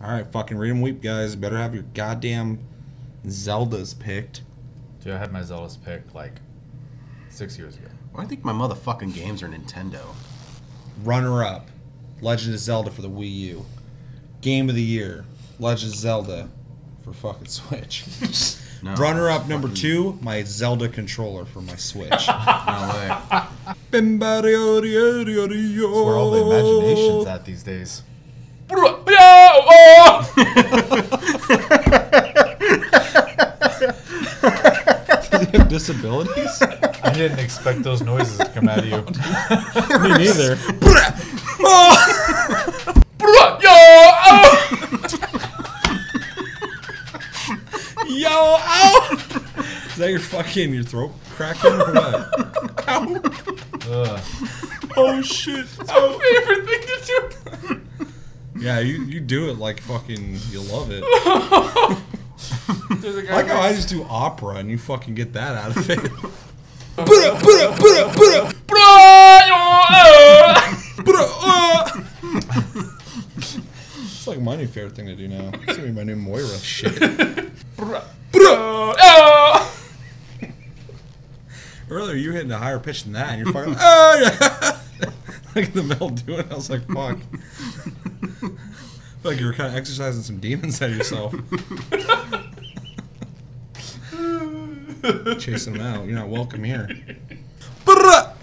All right, fucking read 'em weep, guys. Better have your goddamn Zeldas picked. Dude, I had my Zeldas picked like 6 years ago. Well, I think my motherfucking games are Nintendo. Runner-up, Legend of Zelda for the Wii U. Game of the Year, Legend of Zelda for fucking Switch. No, Runner-up number 2, my Zelda controller for my Switch. No way. That's That's where all the imagination's at these days. Does he have disabilities? I didn't expect those noises to come out of you. Me neither. Yo, ow! Is that your throat cracking or what? Ow. Oh shit. Oh. Favorite thing to do. Yeah, you do it like fucking, you love it. There's a guy Like how I just do opera and you fucking get that out of it. It's like my new favorite thing to do now. It's gonna be my new Moira shit. Earlier you hitting a higher pitch than that and you're fucking like in the middle doing it. I was like, fuck. I feel like you were kind of exercising some demons out of yourself. Chasing them out. You're not welcome here. Oh!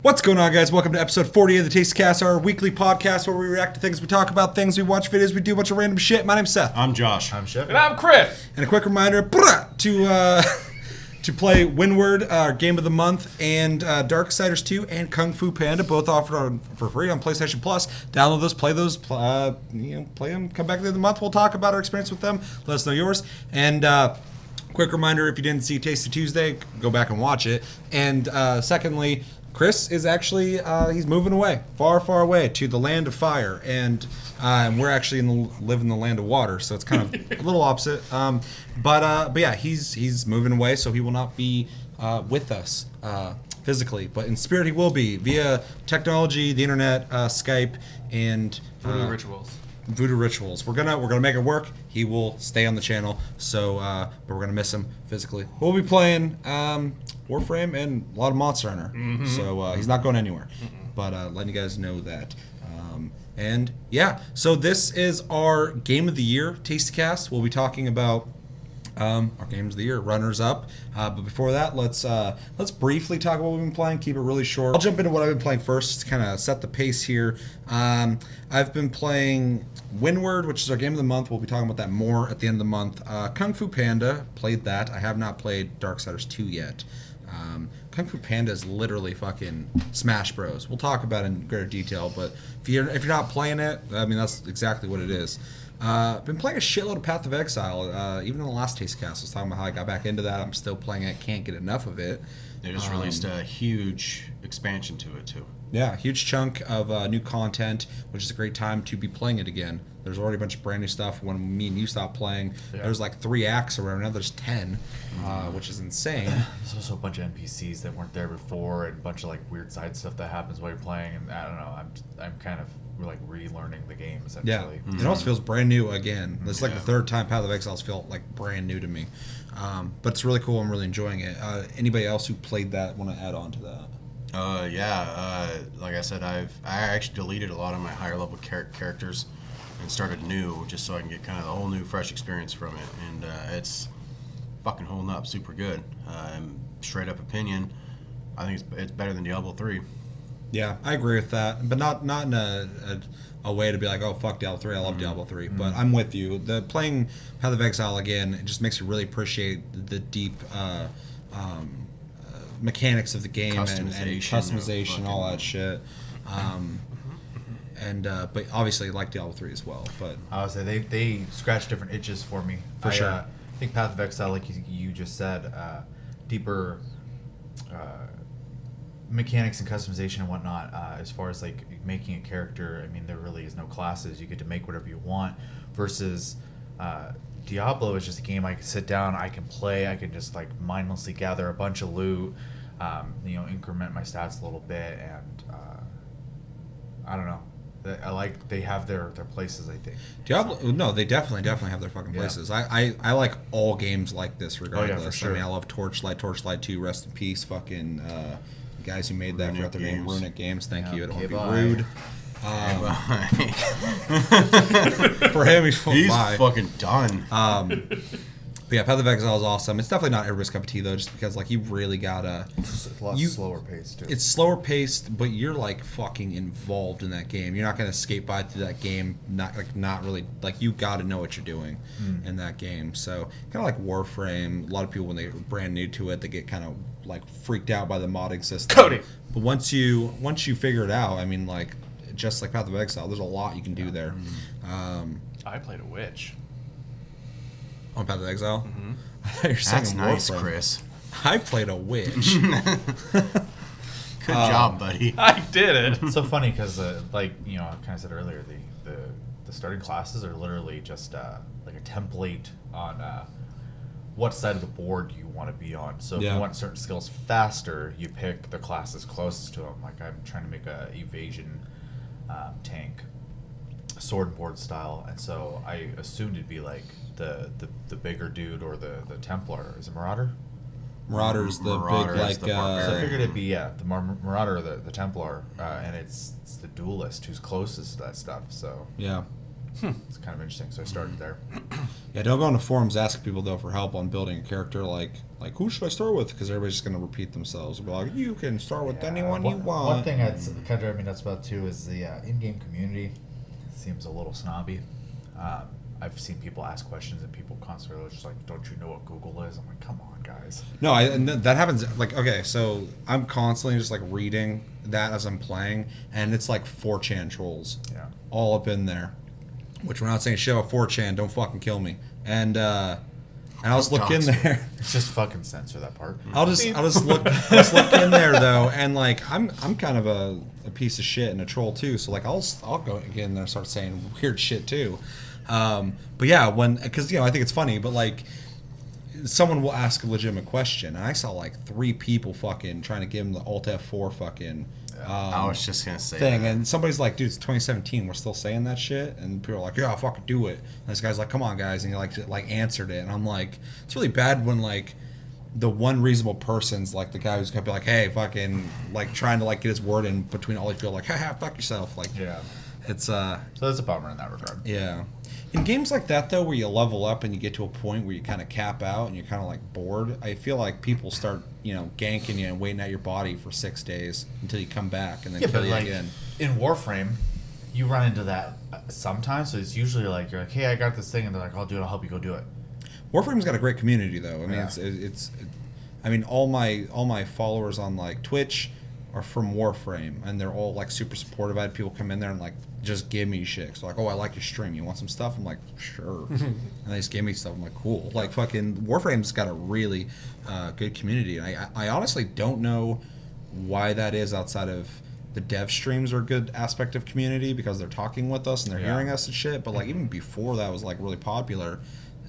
What's going on, guys? Welcome to episode 40 of the Tastycast, our weekly podcast where we react to things, we talk about things, we watch videos, we do a bunch of random shit. My name's Seth. I'm Josh. I'm Chevy. And I'm Chris. And a quick reminder to play Windward, our game of the month, and Darksiders 2 and Kung Fu Panda, both offered for free on PlayStation Plus. Download those, play those, play them. Come back at the end of the month. We'll talk about our experience with them. Let us know yours. And quick reminder: if you didn't see Tasty Tuesday, go back and watch it. And secondly, Chris is actually he's moving away, far, far away to the land of fire, and we're actually live in the land of water, so it's kind of a little opposite. But yeah, he's moving away, so he will not be with us physically, but in spirit he will be via technology, the internet, Skype, and Voodoo rituals. Voodoo rituals. We're gonna make it work. He will stay on the channel, so but we're gonna miss him physically. We'll be playing Warframe and a lot of Monster Hunter, so he's not going anywhere. But letting you guys know that. And yeah, so this is our Game of the Year Tastycast. We'll be talking about our games of the year, runners up. But before that, let's briefly talk about what we've been playing. Keep it really short. I'll jump into what I've been playing first to kind of set the pace here. I've been playing Windward, which is our game of the month. We'll be talking about that more at the end of the month. Kung Fu Panda, played that. I have not played Darksiders 2 yet. Kung Fu Panda is literally fucking Smash Bros. We'll talk about it in greater detail, but if you're not playing it, I mean, that's exactly what it is. I've been playing a shitload of Path of Exile. Even in the last Taste Cast, I was talking about how I got back into that. I'm still playing it. Can't get enough of it. They just released a huge expansion to it, too. Yeah, huge chunk of new content, which is a great time to be playing it again. There's already a bunch of brand new stuff. When me and you stopped playing, there's like 3 acts around. Now there's 10, which is insane. There's also a bunch of NPCs that weren't there before, and a bunch of like weird side stuff that happens while you're playing. And I don't know. I'm kind of like relearning the game essentially. Yeah, it almost feels brand new again. It's like the third time Path of Exiles felt like brand new to me. But it's really cool. I'm really enjoying it. Anybody else who played that want to add on to that? Like I said, I actually deleted a lot of my higher level characters and started new just so I can get kind of a whole new fresh experience from it, and it's fucking holding up super good. Straight up opinion, I think it's better than Diablo 3. Yeah, I agree with that, but not in a way to be like, oh fuck Diablo 3, I love Diablo 3. But I'm with you. The playing Path of Exile again, it just makes you really appreciate the deep mechanics of the game and customization, all that shit. But obviously like Diablo 3 as well. But I would say they scratch different itches for me. For sure. I think Path of Exile, like you just said, deeper mechanics and customization and whatnot. As far as like making a character, I mean, there really is no classes. You get to make whatever you want. Versus Diablo is just a game I can sit down, I can play, I can just like mindlessly gather a bunch of loot, you know, increment my stats a little bit, and I don't know. I like they have their places. I think Diablo. No, they definitely have their fucking places. I like all games like this regardless. Oh, yeah, for sure. I mean, I love Torchlight 2, rest in peace, fucking guys who made that. I forgot their name. Runic Games. Thank you. I don't want to be rude. For him, he's fucking done. But yeah, Path of Exile is awesome. It's definitely not everybody's cup of tea though, just because like you really gotta. It's just a lot slower paced too. It's slower paced, but you're like fucking involved in that game. You're not gonna skate by through that game. Not really like you got to know what you're doing in that game. So kind of like Warframe. A lot of people when they're brand new to it, they get kind of like freaked out by the modding system. Cody. But once you figure it out, I mean like just like Path of Exile, there's a lot you can do there. I played a witch. On Path of Exile? Mm-hmm. I thought you were saying That's nice, Warframe. Chris. I played a witch. Good job, buddy. I did it. It's so funny because, like you know, I kind of said earlier, the starting classes are literally just like a template on what side of the board you want to be on. So if you want certain skills faster, you pick the classes closest to them. Like I'm trying to make a evasion tank, sword board style, and so I assumed it'd be like the bigger dude or the Templar. Is it Marauder? Marauder's the Marauder big is like. the barbarian. So I figured it'd be the Marauder or the Templar, and it's the duelist who's closest to that stuff. So Yeah. it's kind of interesting. So I started there. Yeah, don't go on the forums asking people though for help on building a character like who should I start with, because everybody's just gonna repeat themselves. Be like, you can start with anyone you want. One thing that's kind of driving me nuts about too is the in-game community seems a little snobby. I've seen people ask questions and people constantly are just like, "Don't you know what Google is?" I'm like, "Come on, guys." No, and that happens. Like, okay, so I'm constantly just like reading that as I'm playing, and it's like 4chan trolls, all up in there. Which we're not saying shit about 4chan. Don't fucking kill me. And I'll just look in there. Just fucking censor that part. I'll just look in there though, and like I'm kind of a piece of shit and a troll too. So like I'll go get in there and start saying weird shit too. But yeah, because you know I think it's funny, but like someone will ask a legitimate question, and I saw like 3 people fucking trying to give him the Alt F4 fucking. I was just gonna say thing, that. and somebody's like, "Dude, it's 2017. We're still saying that shit," and people are like, "Yeah, I'll fucking do it." And this guy's like, "Come on, guys," and he like answered it, and I'm like, it's really bad when like the one reasonable person's like the guy who's gonna be like, "Hey, fucking," like trying to like get his word in between all these people, like, "Haha, fuck yourself," like, it's So that's a bummer in that regard. yeah. In games like that though, where you level up and you get to a point where you kind of cap out and you're kind of like bored, I feel like people start, you know, ganking you and waiting at your body for 6 days until you come back and then kill you like, again. In Warframe, you run into that sometimes. So it's usually like you're like, "Hey, I got this thing," and they're like, "I'll do it. I'll help you go do it." Warframe's got a great community though. I mean, it's I mean, all my followers on like Twitch are from Warframe, and they're all like super supportive. I had people come in there and like just give me shit. So like, "Oh, I like your stream. You want some stuff?" I'm like, "Sure." And they just give me stuff. I'm like, "Cool." Like fucking Warframe's got a really good community. And I honestly don't know why that is outside of the dev streams are a good aspect of community because they're talking with us and they're hearing us and shit. But like even before that was like really popular.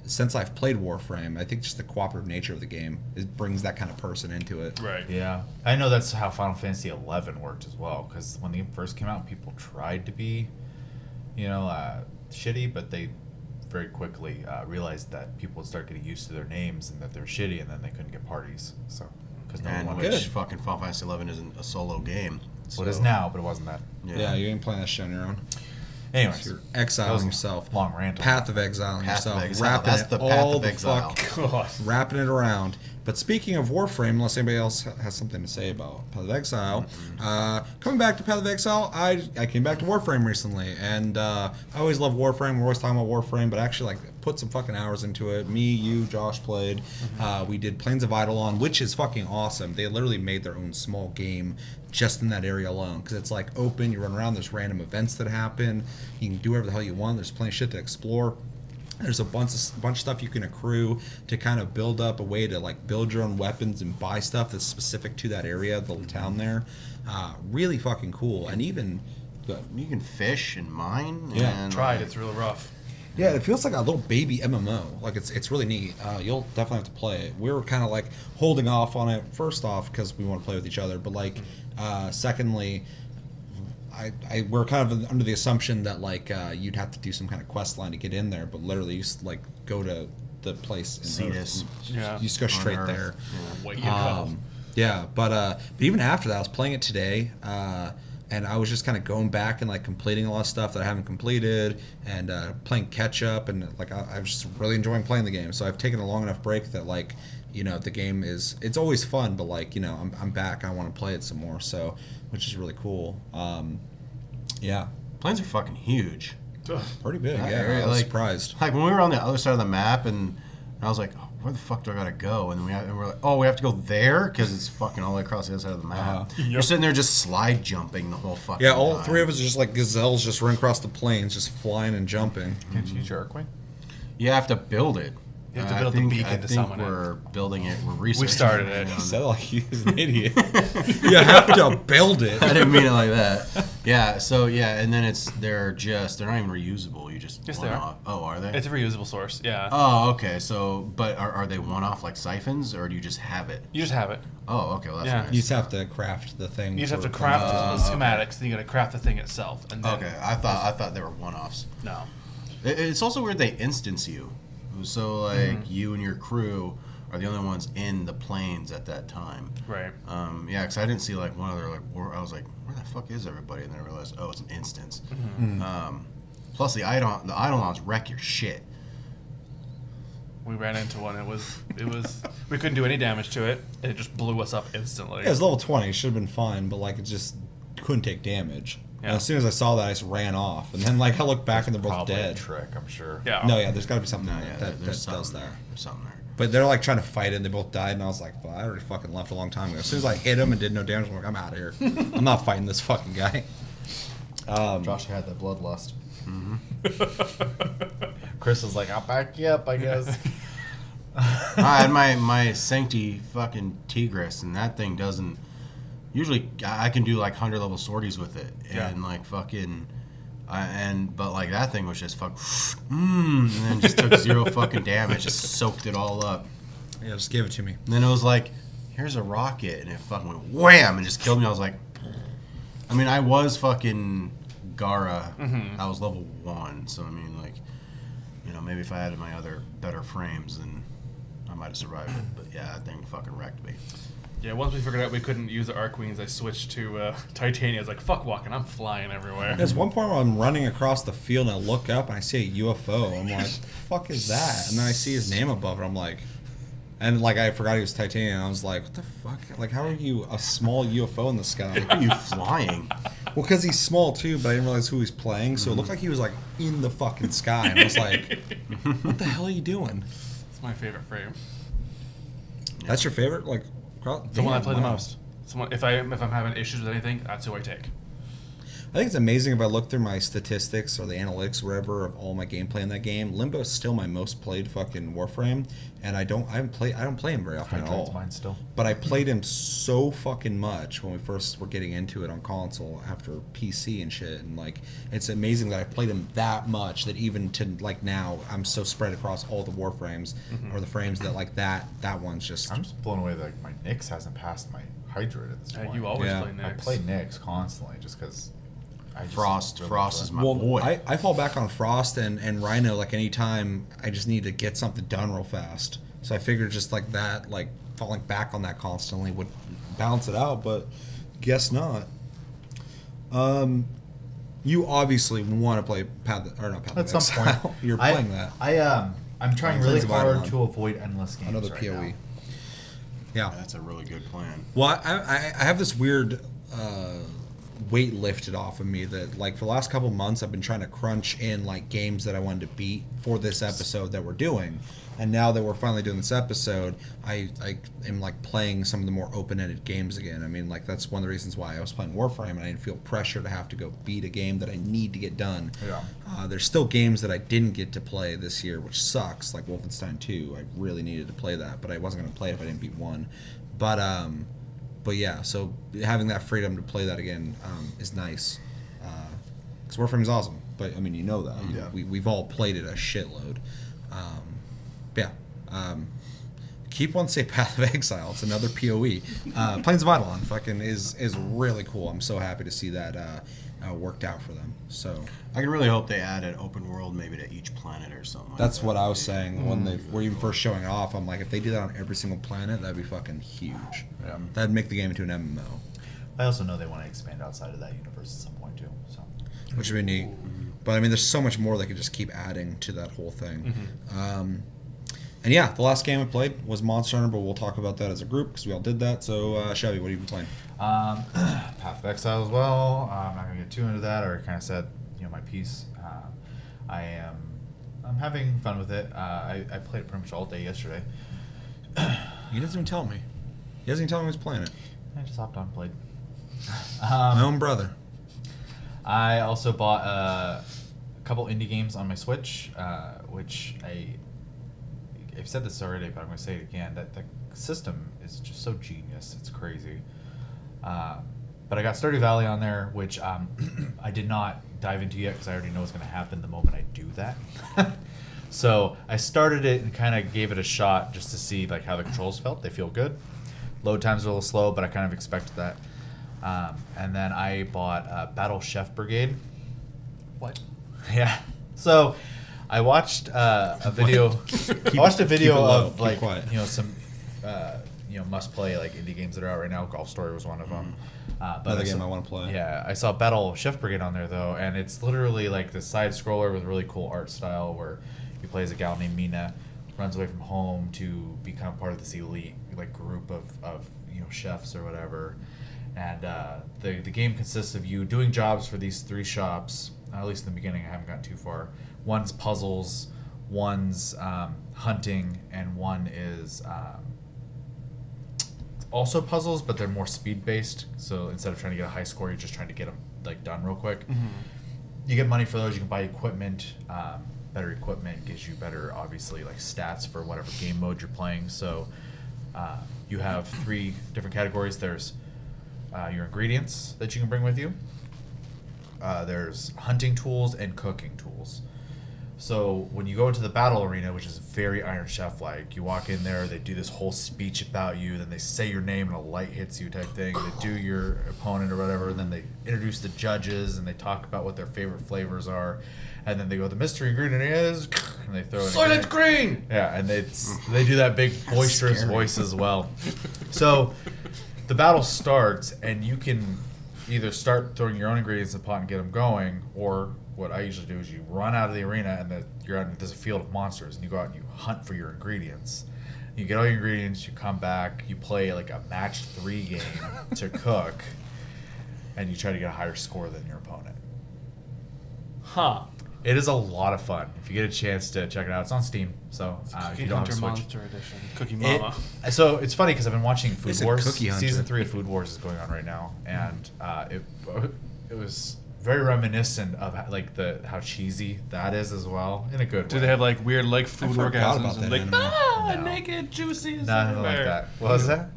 Since I've played Warframe, I think just the cooperative nature of the game brings that kind of person into it. Right. Yeah, I know that's how Final Fantasy XI worked as well. Because when the game first came out, people tried to be, you know, shitty, but they very quickly realized that people would start getting used to their names and that they're shitty, and then they couldn't get parties. So because no one wanted. Which fucking Final Fantasy XI isn't a solo game. So. Well, it is now, but it wasn't that. Yeah, you ain't playing that shit on your own. Anyways, So you're exiling yourself. Long rant. Path of exiling Path of yourself. Exile. Wrapping That's it the Path all of the Exile. fuck, wrapping it around. But speaking of Warframe, unless anybody else has something to say about Path of Exile, coming back to Path of Exile, I came back to Warframe recently, and I always love Warframe. We're always talking about Warframe, but actually like put some fucking hours into it. Me, you, Josh played. We did Plains of Eidolon, which is fucking awesome. They literally made their own small game just in that area alone, because it's like open, you run around, there's random events that happen, you can do whatever the hell you want, there's plenty of shit to explore. There's a bunch of stuff you can accrue to kind of build up a way to like build your own weapons and buy stuff that's specific to that area, the town there. Really fucking cool. And even you can fish and mine. Yeah. And, Tried. It's real rough. Yeah, it feels like a little baby MMO. Like it's really neat. You'll definitely have to play it. We were kind of like holding off on it first off because we want to play with each other, but like secondly, we're kind of under the assumption that like you'd have to do some kind of quest line to get in there, but literally you just like go to the place and See this. you just go straight there. Way you go. Yeah, but even after that, I was playing it today, and I was just kind of going back and like completing a lot of stuff that I haven't completed, and playing catch up, and like I was just really enjoying playing the game. So I've taken a long enough break that like the game it's always fun, but like I'm back. I want to play it some more, so which is really cool. Yeah, Planes are fucking huge. pretty big. Yeah, Yeah, I was like- surprised. Like when we were on the other side of the map, and I was like, oh, where the fuck do I gotta go? And then we're like, oh, we have to go there because it's fucking all the way across the other side of the map. You're sitting there just slide jumping the whole fucking Yeah, all time. three of us are just like gazelles, just running across the plains, just flying and jumping. Can't you use your Arcwing? You have to build it. You have to I build the think- beacon I to think summon it. we're building it. We're researching. We started right it. now. He said like he's an idiot. You have to build it. I didn't mean it like that. Yeah. So yeah, and then they're not even reusable. You just Yes, one they are. off. Oh, are they? It's a reusable source. Yeah. Oh, okay. So, but are they one off like siphons, or do you just have it? You just have it. Oh, okay. Well, that's Yeah. nice. You just have to craft the thing. You just have to for- craft the okay. schematics, then you got to craft the thing itself. And then, Okay, I thought they were one offs. No. It's also weird they instance you. So like you and your crew are the only ones in the planes at that time. Right. Yeah, because I didn't see like one other like I was like, where the fuck is everybody? And then I realized, oh, it's an instance. Plus the Eidolons wreck your shit. We ran into one. It was we couldn't do any damage to it. And it just blew us up instantly. Yeah, it was level 20. It should have been fine, but like it just couldn't take damage. And Yeah. as soon as I saw that, I just ran off. And then like I looked back and they're both Probably a dead. trick, I'm sure. Yeah. No, yeah, there's got to be something No, that, yeah, that there's does something that. there. There's something there. But they're like trying to fight it and they both died. And I was like, well, I already fucking left a long time ago. As soon as I hit him and did no damage, I'm like, I'm out of here. I'm not fighting this fucking guy. Josh had that bloodlust. Chris was like, I'll back you up, I guess. I had my Sancti fucking Tigris, and that thing doesn't. Usually, I can do like 100 level sorties with it, Yeah. and like fucking, but like that thing was just fuck, and then just took 0 fucking damage, just soaked it all up. Yeah, just give it to me. And then it was like, here's a rocket, and it fucking went wham and just killed me. I was like, I mean, I was fucking Gara. I was level 1, so I mean, like, maybe if I had my other better frames, then I might have survived it. But yeah, that thing fucking wrecked me. Yeah, once we figured out we couldn't use the arc wings, I switched to Titania. I was like, fuck walking, I'm flying everywhere. There's one point where I'm running across the field and I look up and I see a UFO. I'm like, what the fuck is that? And then I see his name above it. I'm like, and like I forgot he was titanium. I was like, what the fuck? Like, how are you a small UFO in the sky? How are you flying? Well, because he's small too, but I didn't realize who he's playing. So it looked like he was like in the fucking sky. And I was like, what the hell are you doing? It's my favorite frame. That's your favorite? Like, The one I play the wow. most. Someone, if I'm having issues with anything, that's who I take. I think it's amazing if I look through my statistics or the analytics, whatever, of all my gameplay in that game. Limbo is still my most played fucking Warframe, and I don't play him very often at Hydrate's all. mine still. But I played him so fucking much when we first were getting into it on console after PC and shit, and like it's amazing that I played him that much that even to like now I'm so spread across all the Warframes or the frames that like that one's just I'm just blown away that like, my Nyx hasn't passed my Hydrate at this point. You always Yeah. play I Nyx. play Nyx constantly just because Frost is my well, boy. I fall back on Frost and Rhino like anytime I just need to get something done real fast. So I figured just like that, like falling back on that constantly would balance it out, but guess not. You obviously want to play Path of At some Exile. point. You're playing that. I'm trying I'm really playing hard Survival to avoid endless games. Another right PoE. now. Yeah. That's a really good plan. Well, I have this weird weight lifted off of me that like for the last couple months I've been trying to crunch in like games that I wanted to beat for this episode that we're doing, and now that we're finally doing this episode, I am like playing some of the more open-ended games again. I mean, like that's one of the reasons why I was playing Warframe and I didn't feel pressure to have to go beat a game that I need to get done. Yeah. There's still games that I didn't get to play this year, which sucks, like Wolfenstein 2. I really needed to play that, but I wasn't going to play it if I didn't beat 1. But yeah, so having that freedom to play that again is nice. Because Warframe is awesome. but I mean, you know that. Yeah. We've all played it a shitload. Yeah. Keep on say Path of Exile. It's another PoE. Plains of Eidolon fucking is really cool. I'm so happy to see that worked out for them. So I can really hope they add an open world maybe to each planet or something. that's what I was saying when they were even first showing it off. I'm like, if they do that on every single planet, that'd be fucking huge. Yeah. That'd make the game into an MMO, I also know they want to expand outside of that universe at some point too. So, which would be neat. But I mean, there's so much more they could just keep adding to that whole thing. And yeah, the last game I played was Monster Hunter, but we'll talk about that as a group because we all did that. So, Chevy, what have you been playing? Path of Exile as well. I'm not gonna get too into that. I already kind of said, my piece. I'm having fun with it. I played it pretty much all day yesterday. He doesn't even tell me. He doesn't even tell me who's playing it. I just hopped on and played. My own brother. I also bought a couple indie games on my Switch, which I've said this already, but I'm going to say it again. That the system is just so genius. It's crazy. But I got Stardew Valley on there, which I did not dive into yet because I already know what's going to happen the moment I do that. So I started it and kind of gave it a shot just to see like how the controls felt. They feel good. Load times are a little slow, but I kind of expected that. And then I bought Battle Chef Brigade. What? Yeah. So I watched a video. I watched a video of like some must play like indie games that are out right now. Golf Story was one of them. But Another game I want to play. Yeah, I saw Battle Chef Brigade on there though, and it's literally like the side scroller with really cool art style where you play as a gal named Mina, runs away from home to become part of this elite like group of chefs or whatever. And the game consists of you doing jobs for these 3 shops. At least in the beginning, I haven't gotten too far. One's puzzles, one's hunting, and one is also puzzles, but they're more speed based. So instead of trying to get a high score, you're just trying to get them like done real quick. You get money for those. You can buy equipment. Better equipment gives you better, obviously, like stats for whatever game mode you're playing. So you have 3 different categories. There's your ingredients that you can bring with you. There's hunting tools and cooking tools. So when you go into the battle arena, which is very Iron Chef-like, you walk in there, they do this whole speech about you, then they say your name and a light hits you type thing. They do your opponent or whatever, and then they introduce the judges and they talk about what their favorite flavors are. And then they go, the mystery ingredient is, and they throw it in. Soylent Green! Yeah, and they do that big boisterous voice as well. So the battle starts, and you can either start throwing your own ingredients in the pot and get them going, or what I usually do is you run out of the arena and there's a field of monsters, and you go out and you hunt for your ingredients. You get all your ingredients, you come back, you play like a match 3 game to cook, and you try to get a higher score than your opponent. Huh. It is a lot of fun. If you get a chance to check it out, it's on Steam. So if you don't have a Switch, Monster Edition, Cookie Mama. So it's funny because I've been watching Food Wars. Cookie Hunter. Season 3 of Food Wars is going on right now, and it was very reminiscent of like how cheesy that is as well, in a good way. Do they have like weird like food forgot orgasms about and that like anime. No. naked juicy? Nothing like that. What was that?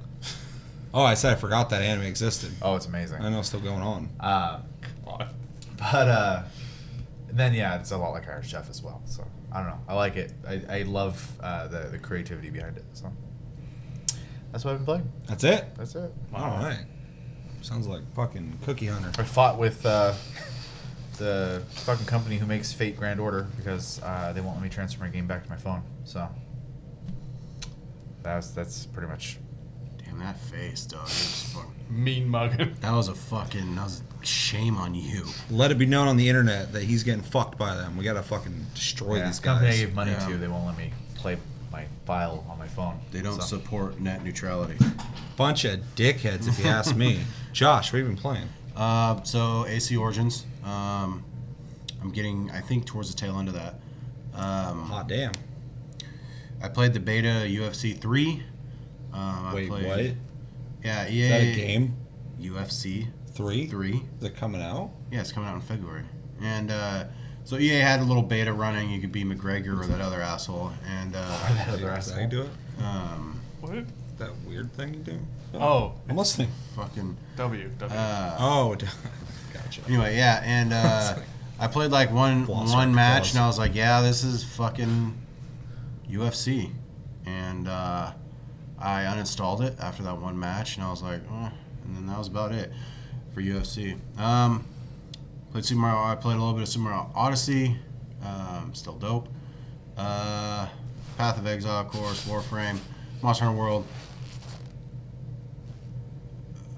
Oh, I said I forgot that anime existed. Oh, it's amazing. I know it's still going on. But then yeah, it's a lot like Iron Chef as well. So I don't know. I like it. I love the creativity behind it. So that's what I've been playing. That's it? That's it. All right. Sounds like fucking Cookie Hunter. I fought with the fucking company who makes Fate Grand Order because they won't let me transfer my game back to my phone. So that's pretty much. Damn, that face, dog. Mean mugging. That was a shame on you. Let it be known on the internet that he's getting fucked by them. We gotta fucking destroy these The company I guys. gave money to, they won't let me play my file on my phone. They don't support net neutrality. Bunch of dickheads, if you ask me. Josh, what have you been playing? So AC Origins. I'm getting, I think, towards the tail end of that. Hot damn. I played the beta UFC 3. Wait, what? Yeah, EA. Is that a game? UFC 3? 3. Is it coming out? Yeah, it's coming out in February. And so EA had a little beta running. You could be McGregor or that other asshole. And Is that how you do it? What? That weird thing you do? Oh, I'm listening. Fucking. W. Oh, gotcha. Anyway, yeah, and I played like one match, and I was like, yeah, this is fucking UFC. And I uninstalled it after that one match, and I was like, and then that was about it for UFC. Played Super Mario. I played a little bit of Super Mario Odyssey. Still dope. Path of Exile, of course. Warframe. Monster Hunter World.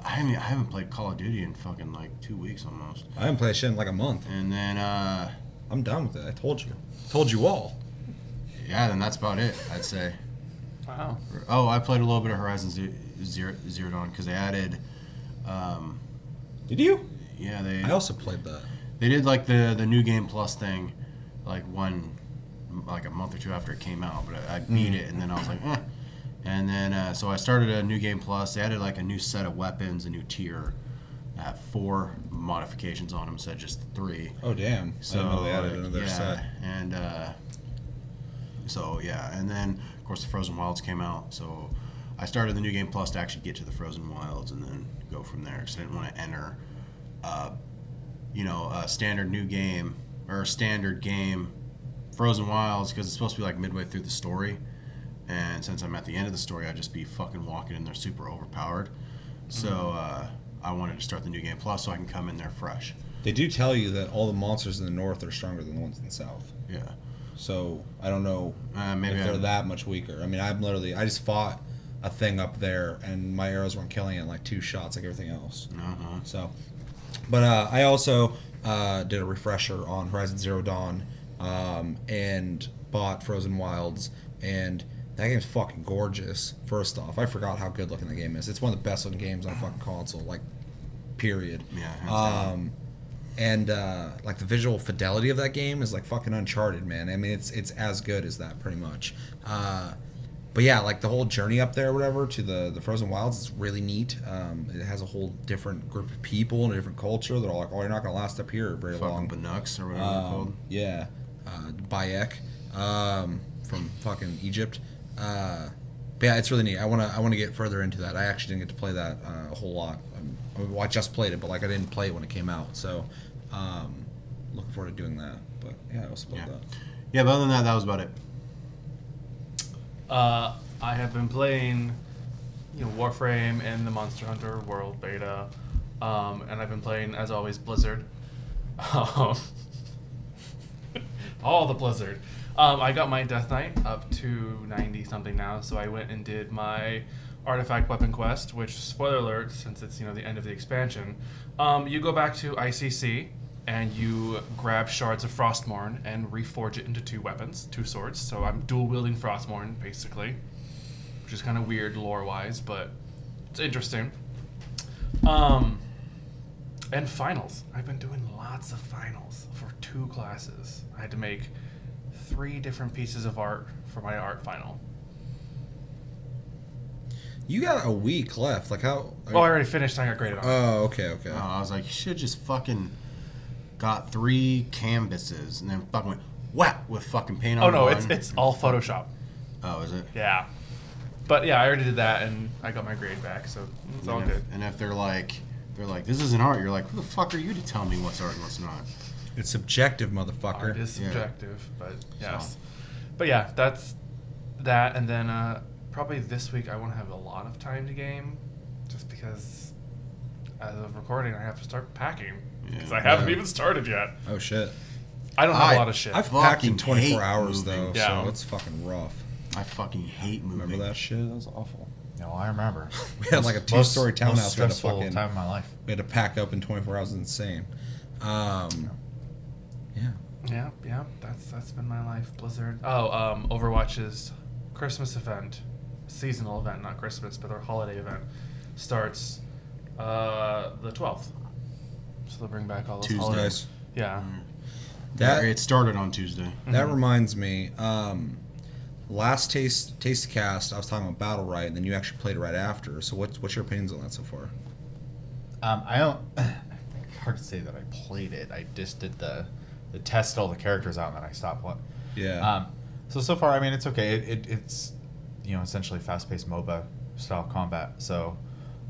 I haven't played Call of Duty in fucking like 2 weeks almost. I haven't played shit in like a month. And then I'm done with it. I told you. Told you all. Yeah, then that's about it, I'd say. Wow. Oh, I played a little bit of Horizon Zero Dawn because they added. Did you? Yeah, I also played that. They did like the New Game Plus thing, like a month or two after it came out. But I beat it, and then I was like, eh. And then so I started a New Game Plus. They added like a new set of weapons, a new tier. I have 4 modifications on them instead of just 3. Oh damn! So I didn't know they added another set. And so yeah, and then of course the Frozen Wilds came out. So I started the New Game Plus to actually get to the Frozen Wilds and then go from there. So I didn't want to enter, a standard new game or standard game Frozen Wilds because it's supposed to be like midway through the story. And since I'm at the end of the story, I'd just be fucking walking in there super overpowered. So I wanted to start the New Game Plus so I can come in there fresh. They do tell you that all the monsters in the north are stronger than the ones in the south. Yeah. So I don't know maybe if they're that much weaker. I mean, I just fought a thing up there, and my arrows weren't killing it in like 2 shots like everything else. So, but I also did a refresher on Horizon Zero Dawn and bought Frozen Wilds, and that game's fucking gorgeous. First off, I forgot how good looking the game is. It's one of the best looking games on a fucking console, like, period. Yeah. And like the visual fidelity of that game is like fucking Uncharted, man. I mean, it's as good as that pretty much. But yeah, like the whole journey up there or whatever to the Frozen Wilds is really neat. It has a whole different group of people and a different culture. They're all like, oh, you're not going to last up here very long. Banuks or whatever they're called. Yeah. Bayek from fucking Egypt. But yeah, it's really neat. I want to get further into that. I actually didn't get to play that a whole lot. I just played it, but like I didn't play it when it came out. So looking forward to doing that. But yeah, I also played that. Yeah, but other than that, that was about it. I have been playing, Warframe and the Monster Hunter World Beta, and I've been playing, as always, Blizzard. All the Blizzard. I got my Death Knight up to 90 something now, so I went and did my Artifact Weapon Quest, which, spoiler alert, since it's the end of the expansion, you go back to ICC and you grab shards of Frostmourne and reforge it into 2 weapons, 2 swords. So I'm dual wielding Frostmourne basically, which is kind of weird lore wise, but it's interesting. And finals. I've been doing lots of finals for 2 classes. I had to make 3 different pieces of art for my art final. You got a week left. Like how? I already finished. And I got graded on. Oh, okay. I was like, you should just fucking got 3 canvases and then fucking went whack with fucking paint on. Oh no, it's all Photoshop. Oh, is it? Yeah, but yeah, I already did that and I got my grade back, so it's all good. And if they're like, this isn't art, you're like, who the fuck are you to tell me what's art and what's not? It's subjective, motherfucker. Art is subjective, but yes. So. But yeah, that's that, and then probably this week I won't have a lot of time to game, just because as of recording I have to start packing because I haven't even started yet. Oh shit! I don't have a lot of shit. I've packed in 24 hours though, yeah. So it's fucking rough. I fucking hate moving. Remember that shit? That was awful. No, I remember. We had like a 2-story townhouse. Most stressful time of my life. We had to pack up in 24 hours. It was insane. Yeah. That's been my life. Blizzard. Oh, Overwatch's Christmas event, seasonal event, not Christmas, but their holiday event, starts the 12th. So they'll bring back all those holidays. Yeah. It started on Tuesday. That reminds me. Last Tastycast, I was talking about Battle Right, and then you actually played it right after. So what's your opinions on that so far? I don't. Hard to say that I played it. I just did the test all the characters out, and then I stopped. Yeah. So far, I mean, it's okay. It's essentially fast-paced MOBA style combat. So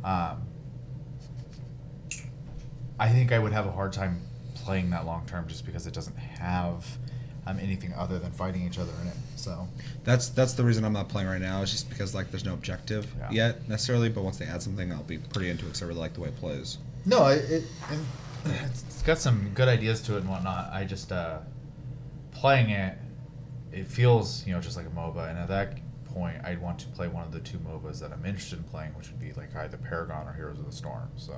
I think I would have a hard time playing that long term just because it doesn't have anything other than fighting each other in it. So that's the reason I'm not playing right now. Is just because like there's no objective yet necessarily. But once they add something, I'll be pretty into it because I really like the way it plays. No, it's got some good ideas to it and whatnot. I just playing it, it feels just like a MOBA, and at that point, I'd want to play one of the 2 MOBAs that I'm interested in playing, which would be like either Paragon or Heroes of the Storm. So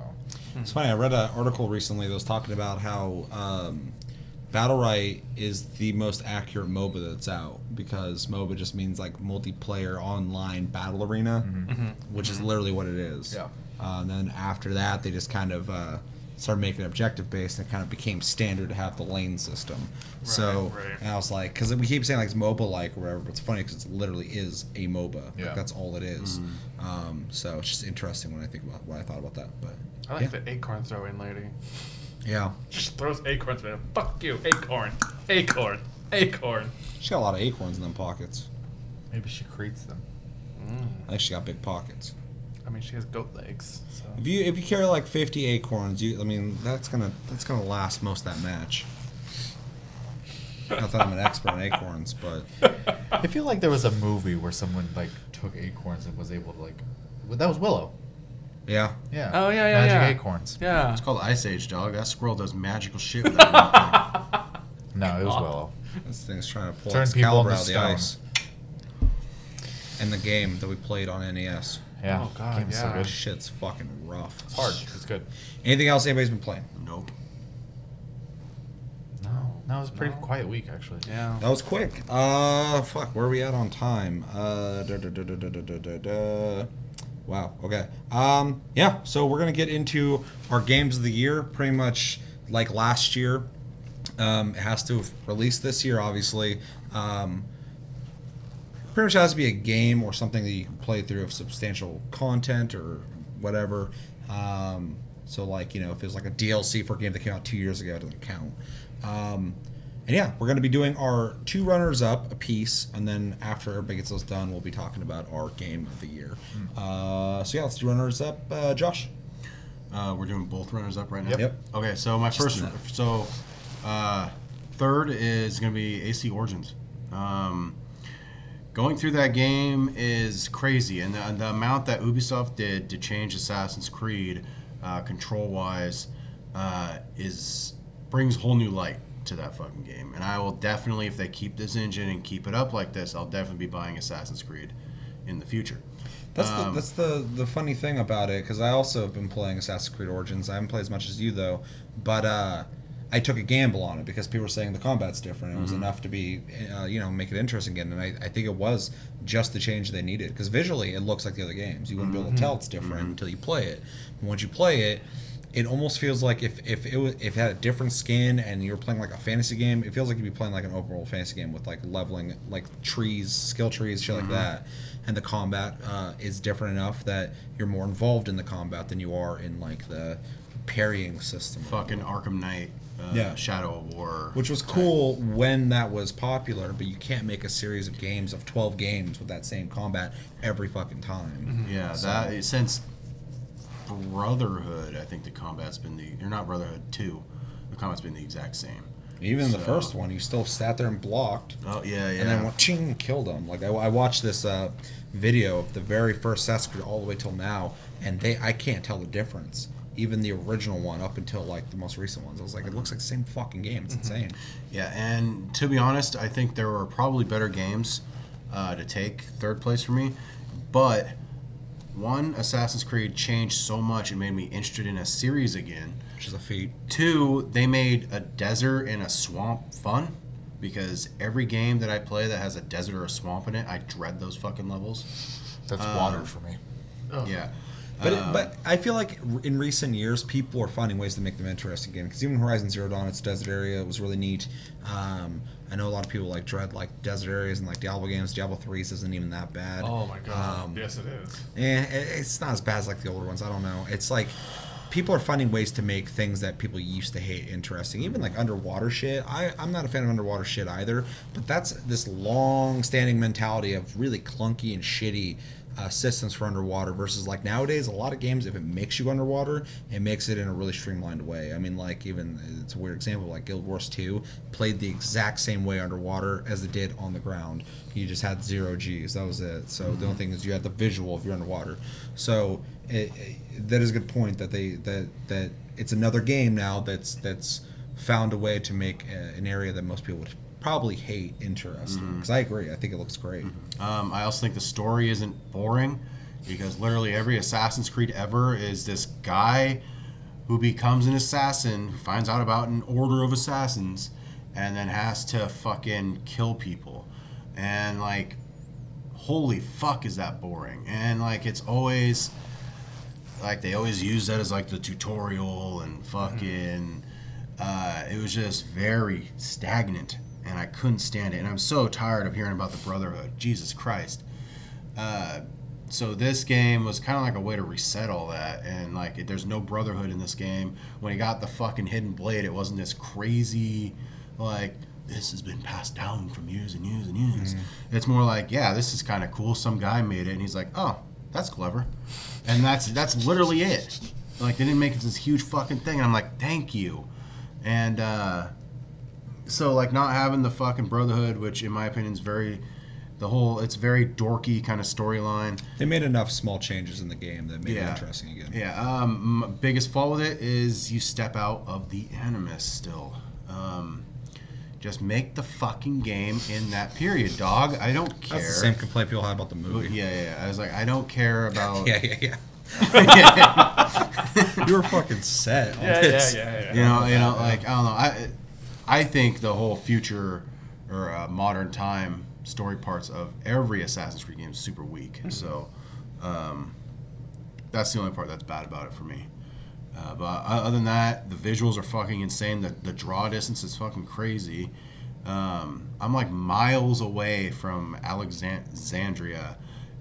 it's funny. I read an article recently that was talking about how Battlerite is the most accurate MOBA that's out, because MOBA just means like multiplayer online battle arena, which is literally what it is. Yeah. And then after that, they just kind of started making it objective based, and it kind of became standard to have the lane system. And I was like, because we keep saying like it's MOBA like or whatever, but it's funny because it literally is a MOBA. Yeah. Like, that's all it is. So it's just interesting when I think about what I thought about that. But I like the acorn throw-in lady. yeah, Just throws acorns at him. Fuck you, acorn, acorn, acorn. she got a lot of acorns in them pockets. maybe she creates them. I think she got big pockets. I mean, she has goat legs. So. If you carry like 50 acorns, that's gonna last most of that match. Not that I'm an expert on acorns, but I feel like there was a movie where someone like took acorns and was able to that was Willow. yeah. Yeah. Oh, yeah, Magic acorns. Yeah. It's called Ice Age, dog. That squirrel does magical shit with that. No, it was Willow. This thing's trying to pull Turn Excalibur people out of the into ice. And the game that we played on NES. Yeah. Oh, God, Game's so yeah. good. Shit's fucking rough. It's hard. It's good. Anything else anybody's been playing? Nope. No, it was a pretty quiet week actually. Yeah. That was quick. Fuck, where are we at on time? Wow, okay. Yeah, so we're going to get into our games of the year, pretty much like last year. It has to have released this year, obviously. Pretty much has to be a game or something that you can play through of substantial content or whatever. So, like, if it's like a DLC for a game that came out 2 years ago, it doesn't count. And yeah, we're going to be doing our 2 runners-up a piece, and then after everybody gets those done, we'll be talking about our game of the year. So yeah, let's do runners-up. Josh? We're doing both runners-up right now? Yep. Okay, so my first... So, third is going to be AC Origins. Going through that game is crazy, and the amount that Ubisoft did to change Assassin's Creed control-wise brings whole new light to that fucking game. And I will definitely, if they keep this engine and keep it up like this, I'll definitely be buying Assassin's Creed in the future. That's the funny thing about it, because I also have been playing Assassin's Creed Origins. I haven't played as much as you, though, but I took a gamble on it because people were saying the combat's different. It was enough to be, make it interesting again. And I think it was just the change they needed, because visually it looks like the other games. You wouldn't be able to tell it's different until you play it. And once you play it, it almost feels like if it had a different skin and you're playing like a fantasy game, it feels like you'd be playing like an open world fantasy game with like leveling, like trees, skill trees, shit like that. And the combat is different enough that you're more involved in the combat than you are in like the parrying system. Fucking Arkham Knight, Shadow of War. Which was cool when that was popular, but you can't make a series of games of 12 games with that same combat every fucking time. Yeah, that since Brotherhood, I think the combat's been or not Brotherhood 2, the combat's been the exact same. Even in the first one, you still sat there and blocked. Oh, yeah. And then went, ching, and killed them. Like, I watched this video of the very first Assassin's Creed all the way till now, and I can't tell the difference. Even the original one up until, like, the most recent ones. I was like, it looks like the same fucking game. It's insane. Yeah, and to be honest, I think there were probably better games to take third place for me. But, one, Assassin's Creed changed so much it made me interested in a series again. Which is a feat. 2, they made a desert and a swamp fun, because every game that I play that has a desert or a swamp in it, I dread those fucking levels. That's water for me. Oh. Yeah. But I feel like in recent years, people are finding ways to make them interesting again. Because even Horizon Zero Dawn, its desert area was really neat. I know a lot of people like dread like desert areas and like Diablo games. Diablo 3's isn't even that bad. Oh my god! Yes, it is. It's not as bad as like the older ones. I don't know. It's like people are finding ways to make things that people used to hate interesting. Even like underwater shit. I'm not a fan of underwater shit either. But that's this long-standing mentality of really clunky and shitty systems for underwater versus like nowadays a lot of games, if it makes you underwater, it makes it in a really streamlined way. I mean, like, even it's a weird example, like Guild Wars 2 played the exact same way underwater as it did on the ground. You just had 0 Gs, that was it. So the only thing is you had the visual if you're underwater. So that is a good point that that it's another game now that's found a way to make an area that most people would probably hate interesting. Because I agree, I think it looks great. I also think the story isn't boring, because literally every Assassin's Creed ever is this guy who becomes an assassin, who finds out about an order of assassins, and then has to fucking kill people. And like, holy fuck, is that boring. And like, it's always like, they always use that as like the tutorial, and fucking it was just very stagnant, and I couldn't stand it. And I'm so tired of hearing about the Brotherhood. Jesus Christ. So this game was kind of like a way to reset all that. And like, there's no Brotherhood in this game. When he got the fucking hidden blade, it wasn't this crazy, like, this has been passed down from years and years and years. It's more like, yeah, this is kind of cool. Some guy made it, and he's like, oh, that's clever. And that's literally it. Like, they didn't make it this huge fucking thing. And I'm like, thank you. And so like, not having the fucking Brotherhood, which in my opinion is it's very dorky kind of storyline. They made enough small changes in the game that made it interesting again. Yeah. Biggest fault with it is you step out of the animus still. Just make the fucking game in that period, dog. I don't care. That's the same complaint people have about the movie. Yeah. I was like, I don't care about. Yeah. You were fucking set. Yeah. You know, like, I don't know. I think the whole future or modern time story parts of every Assassin's Creed game is super weak. So that's the only part that's bad about it for me. But other than that, the visuals are fucking insane. The draw distance is fucking crazy. I'm like miles away from Alexandria,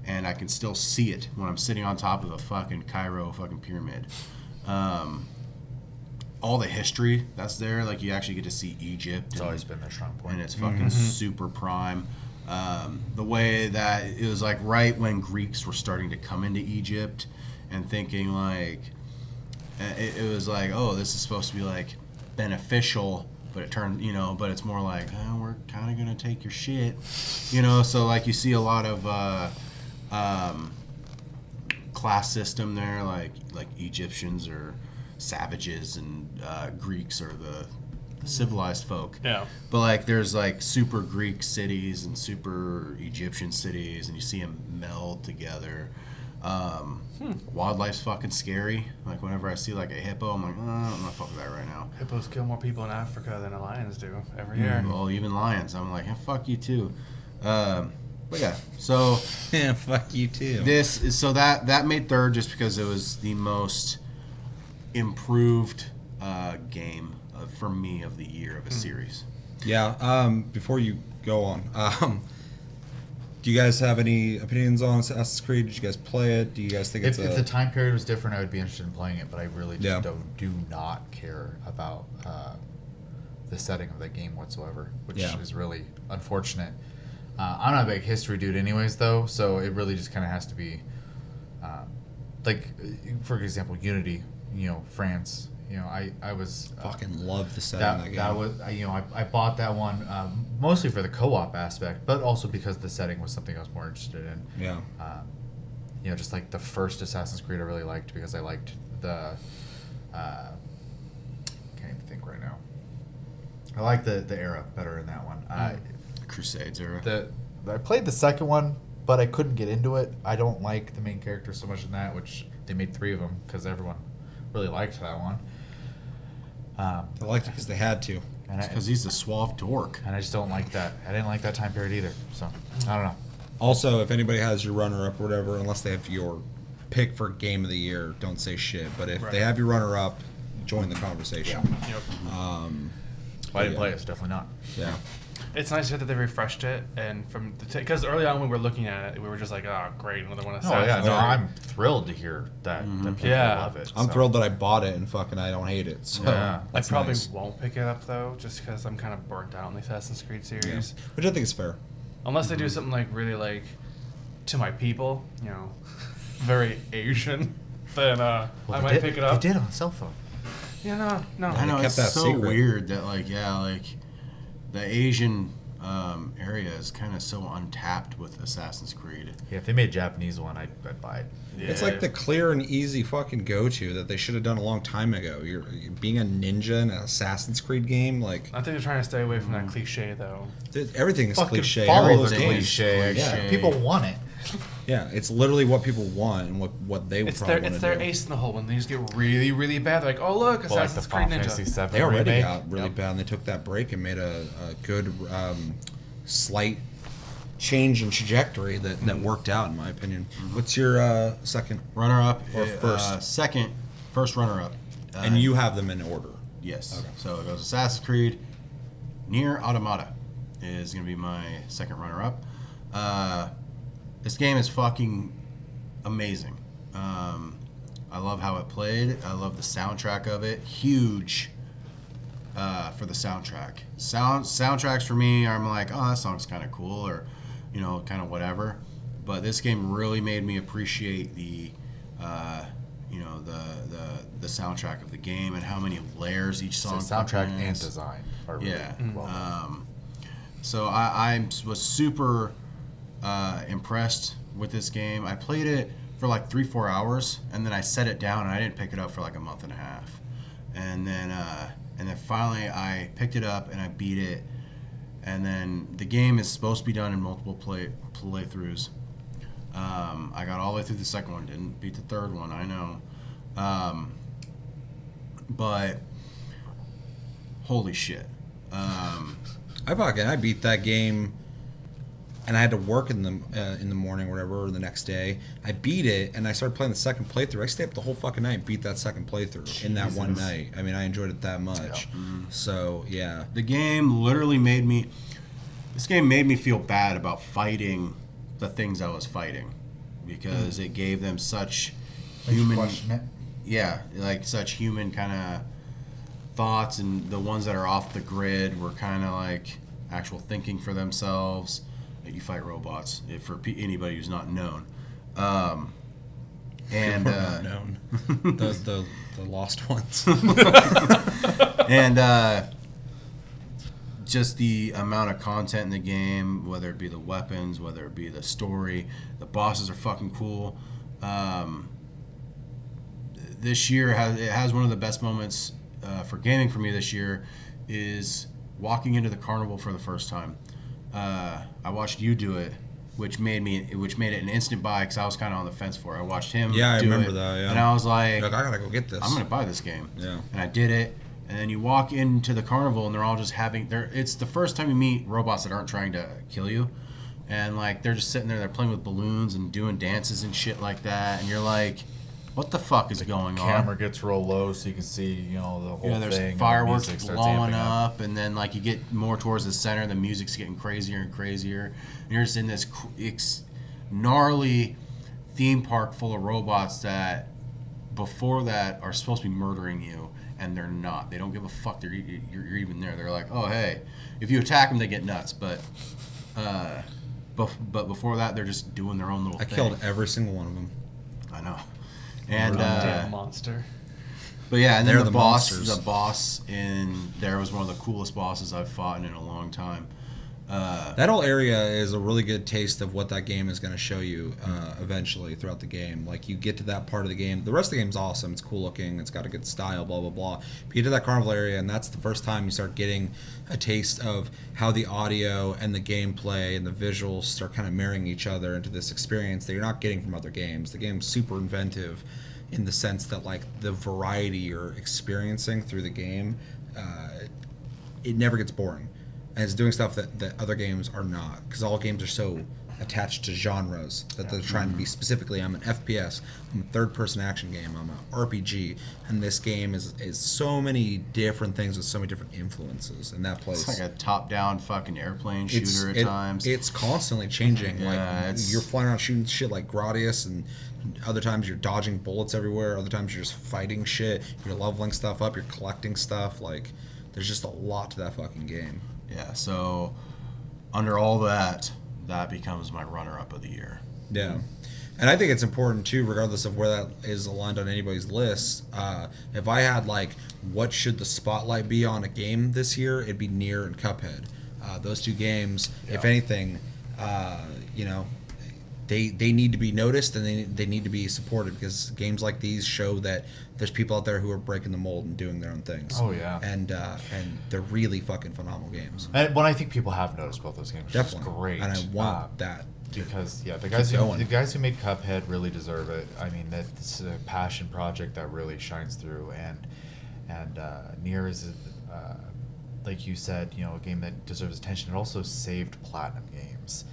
and I can still see it when I'm sitting on top of a fucking Cairo fucking pyramid. All the history that's there, like, you actually get to see Egypt. It's always been their strong point. And it's fucking super prime. The way that it was like right when Greeks were starting to come into Egypt and thinking like, it was like, oh, this is supposed to be like beneficial, but it turned, but it's more like, oh, we're kind of going to take your shit, so like, you see a lot of class system there, like Egyptians are savages and Greeks are the civilized folk. Yeah. But like, there's like super Greek cities and super Egyptian cities, and you see them meld together. Wildlife's fucking scary. Like, whenever I see like a hippo, I'm like, I'm not fucking with that right now. Hippos kill more people in Africa than the lions do every year. Well, even lions. I'm like, fuck you too. But yeah, so Yeah, fuck you too. That made third just because it was the most improved game for me of the year of a series. Yeah. Before you go on, do you guys have any opinions on Assassin's Creed? Did you guys play it? Do you guys think if the time period was different, I would be interested in playing it, but I really just do not care about the setting of the game whatsoever, which is really unfortunate. I'm not a big history dude anyways, though, so it really just kind of has to be, like, for example, Unity, France. I was fucking love the setting of that game. That was, I bought that one mostly for the co-op aspect, but also because the setting was something I was more interested in. Yeah. Just like the first Assassin's Creed I really liked because I liked the, can't even think right now. I like the era better in that one. Crusades era. I played the second one, but I couldn't get into it. I don't like the main character so much in that, which they made 3 of them because everyone really liked that one. They liked it because they had to. Because he's a suave dork. And I just don't like that. I didn't like that time period either. So, I don't know. Also, if anybody has your runner-up or whatever, unless they have your pick for game of the year, don't say shit. But if they have your runner-up, join the conversation. Yeah. Yep. I didn't play it, so definitely not. Yeah. It's nice that they refreshed it, and from because early on when we were looking at it, we were just like, oh, great, another one of Assassin's. I'm thrilled to hear that people love it. I'm thrilled that I bought it and fucking I don't hate it. So I probably won't pick it up though, just because I'm kind of burnt out on the Assassin's Creed series. Which I think is fair. Unless they do something like really like to my people, you know, very Asian, then I might pick it up. They did on cell phone. Yeah, no. I know, kept it's that so secret. weird that, like, the Asian area is kind of so untapped with Assassin's Creed. Yeah, if they made a Japanese one, I'd buy it. Yeah. It's like the clear and easy fucking go-to that they should have done a long time ago. You're being a ninja in an Assassin's Creed game, like I think they're trying to stay away from that cliche, though. everything is Fucking cliche. follow Every the game- cliche. Yeah. People want it. Yeah, it's literally what people want and what they would It's probably their want it's to their do. ace in the hole when things get really, really bad. They're like, oh look, Well, like the Assassin's Final Creed Fantasy Ninja. VII They already remake. got really bad, and they took that break and made a good slight change in trajectory that worked out, in my opinion. What's your second? Runner-up, Or first. First runner-up. And you have them in order. Yes. Okay. So it goes Assassin's Creed. Nier Automata is going to be my second runner-up. This game is fucking amazing. I love how it played. I love the soundtrack of it. Huge for the soundtrack. Soundtracks for me, I'm like, oh, that song's kind of cool, or kind of whatever. But this game really made me appreciate the soundtrack of the game and how many layers each So song. soundtrack fucking and is. design are really Yeah. well done. So I was super impressed with this game. I played it for like 3-4 hours, and then I set it down, and I didn't pick it up for like a month and a half. And then finally I picked it up and I beat it. And then the game is supposed to be done in multiple playthroughs. I got all the way through the second one, didn't beat the third one, I know. But holy shit. I beat that game, and I had to work in the morning or whatever, or the next day. I beat it, and I started playing the second playthrough. I stayed up the whole fucking night and beat that second playthrough in that one night. I mean, I enjoyed it that much. Yeah. So, yeah. The game literally made me feel bad about fighting the things I was fighting, because it gave them such human, like such human kind of thoughts, and the ones that are off the grid were kind of like actual thinking for themselves. You fight robots, for anybody who's not known. And Not known. the lost ones. and just the amount of content in the game, whether it be the weapons, whether it be the story, the bosses are fucking cool. This year has one of the best moments for gaming for me this year is walking into the carnival for the first time. I watched you do it, which made it an instant buy, because I was kind of on the fence for it. I watched him do I remember it, that, yeah. and I was like, I gotta go get this. I'm gonna buy this game. Yeah. And I did it. And then you walk into the carnival, and they're all just it's the first time you meet robots that aren't trying to kill you. And like they're just sitting there, they're playing with balloons and doing dances and shit like that. And you're like, what the fuck is going on? Camera gets real low so you can see, the whole thing. There's and the fireworks music starts blowing amping up, and then like you get more towards the center, the music's getting crazier and crazier, and you're just in this gnarly theme park full of robots that before that are supposed to be murdering you, and they're not. They don't give a fuck. You're even there. They're like, oh hey, if you attack them, they get nuts, but before that, they're just doing their own little I thing. killed every single one of them. I know. And Damn monster. but yeah, and then They're the the monsters. boss in there was one of the coolest bosses I've fought in a long time. That whole area is a really good taste of what that game is going to show you eventually throughout the game. Like, you get to that part of the game. The rest of the game's awesome. It's cool looking. It's got a good style, blah, blah, blah. But you get to that carnival area, and that's the first time you start getting a taste of how the audio and the gameplay and the visuals start kind of marrying each other into this experience that you're not getting from other games. The game's super inventive in the sense that, like, the variety you're experiencing through the game, it never gets boring. And it's doing stuff that other games are not, because all games are so attached to genres that they're trying to be specifically, I'm an FPS, I'm a third-person action game, I'm an RPG, and this game is so many different things with so many different influences in that place. It's like a top-down fucking airplane shooter at times. It's constantly changing. Yeah, like, you're flying around shooting shit like Gradius, and other times you're dodging bullets everywhere, other times you're just fighting shit, you're leveling stuff up, you're collecting stuff. Like, there's just a lot to that fucking game. Yeah, so under all that becomes my runner-up of the year. Yeah. And I think it's important too, regardless of where that is aligned on anybody's list. If I had like, what should the spotlight be on a game this year, it'd be Nier and Cuphead. Those two games, if anything, you know, they need to be noticed and they need to be supported, because games like these show that there's people out there who are breaking the mold and doing their own things. Oh yeah, and they're really fucking phenomenal games. And I think people have noticed both those games. Definitely, is great, and I want that. Because the guys who made Cuphead really deserve it. I mean, that's a passion project that really shines through, and Nier is, like you said, you know, a game that deserves attention. It also saved Platinum Games,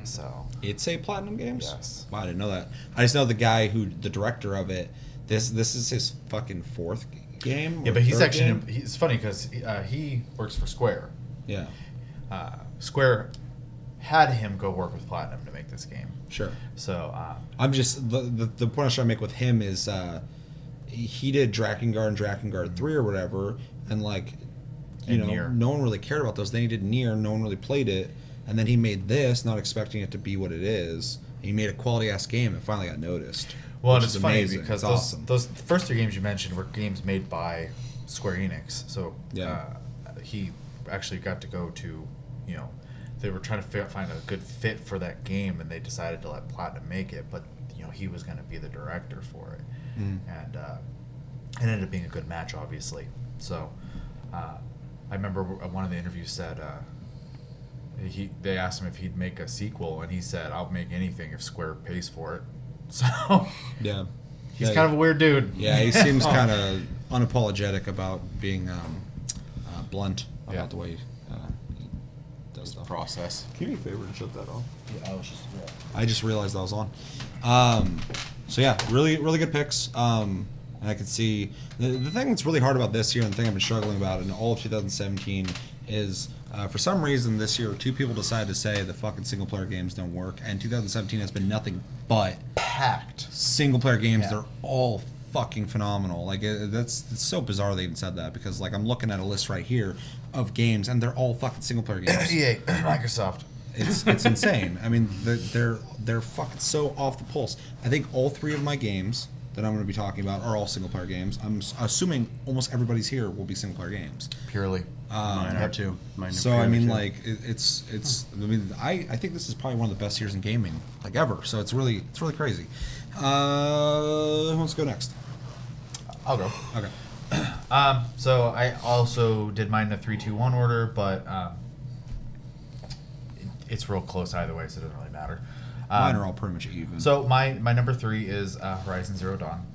so It saved Platinum Games. Yes. Wow, I didn't know that. I just know the guy the director of it. This is his fucking fourth game. Yeah, or but he's third actually game? it's funny because he works for Square. Yeah, Square had him go work with Platinum to make this game. sure. So I'm just the point I'm trying to make with him is he did Drakengard and Drakengard 3 or whatever, and like And Nier. no one really cared about those. Then he did Nier, no one really played it, and then he made this, not expecting it to be what it is. He made a quality ass game and finally got noticed. well, which and it's is funny amazing. because It's awesome. those first three games you mentioned were games made by Square Enix. So Yeah. he actually got to go to, you know, they were trying to find a good fit for that game, and they decided to let Platinum make it. But you know, he was going to be the director for it, and it ended up being a good match, obviously. So I remember one of the interviews said they asked him if he'd make a sequel, and he said, "I'll make anything if Square pays for it." So Yeah, he's kind of a weird dude. Yeah, he seems kind of unapologetic about being blunt about Yeah. the way he does stuff. Process. Can you do me a favor and shut that off? Yeah, I was just. Yeah. I just realized that was on. So yeah, really good picks. And I could see the thing that's really hard about this year, and the thing I've been struggling about in all of 2017 is for some reason this year 2 people decided to say the fucking single player games don't work, and 2017 has been nothing but Packed. single player games. Yeah. They're all fucking phenomenal. Like it's so bizarre they even said that, because like I'm looking at a list right here of games and they're all fucking single player games. EA, Microsoft. It's insane. I mean, they're fucking so off the pulse. I think all 3 of my games that I'm going to be talking about are all single player games. I'm assuming almost everybody's here will be single player games. Purely. Mine are too. Mine are So I purely mean, too. like it's. I mean, I think this is probably one of the best years in gaming like ever. So it's really crazy. Who wants to go next? I'll go. Okay. So I also did mine in a 3-2-1 order, but it's real close either way, so it doesn't really matter. Mine are all pretty much even. So my number 3 is Horizon Zero Dawn.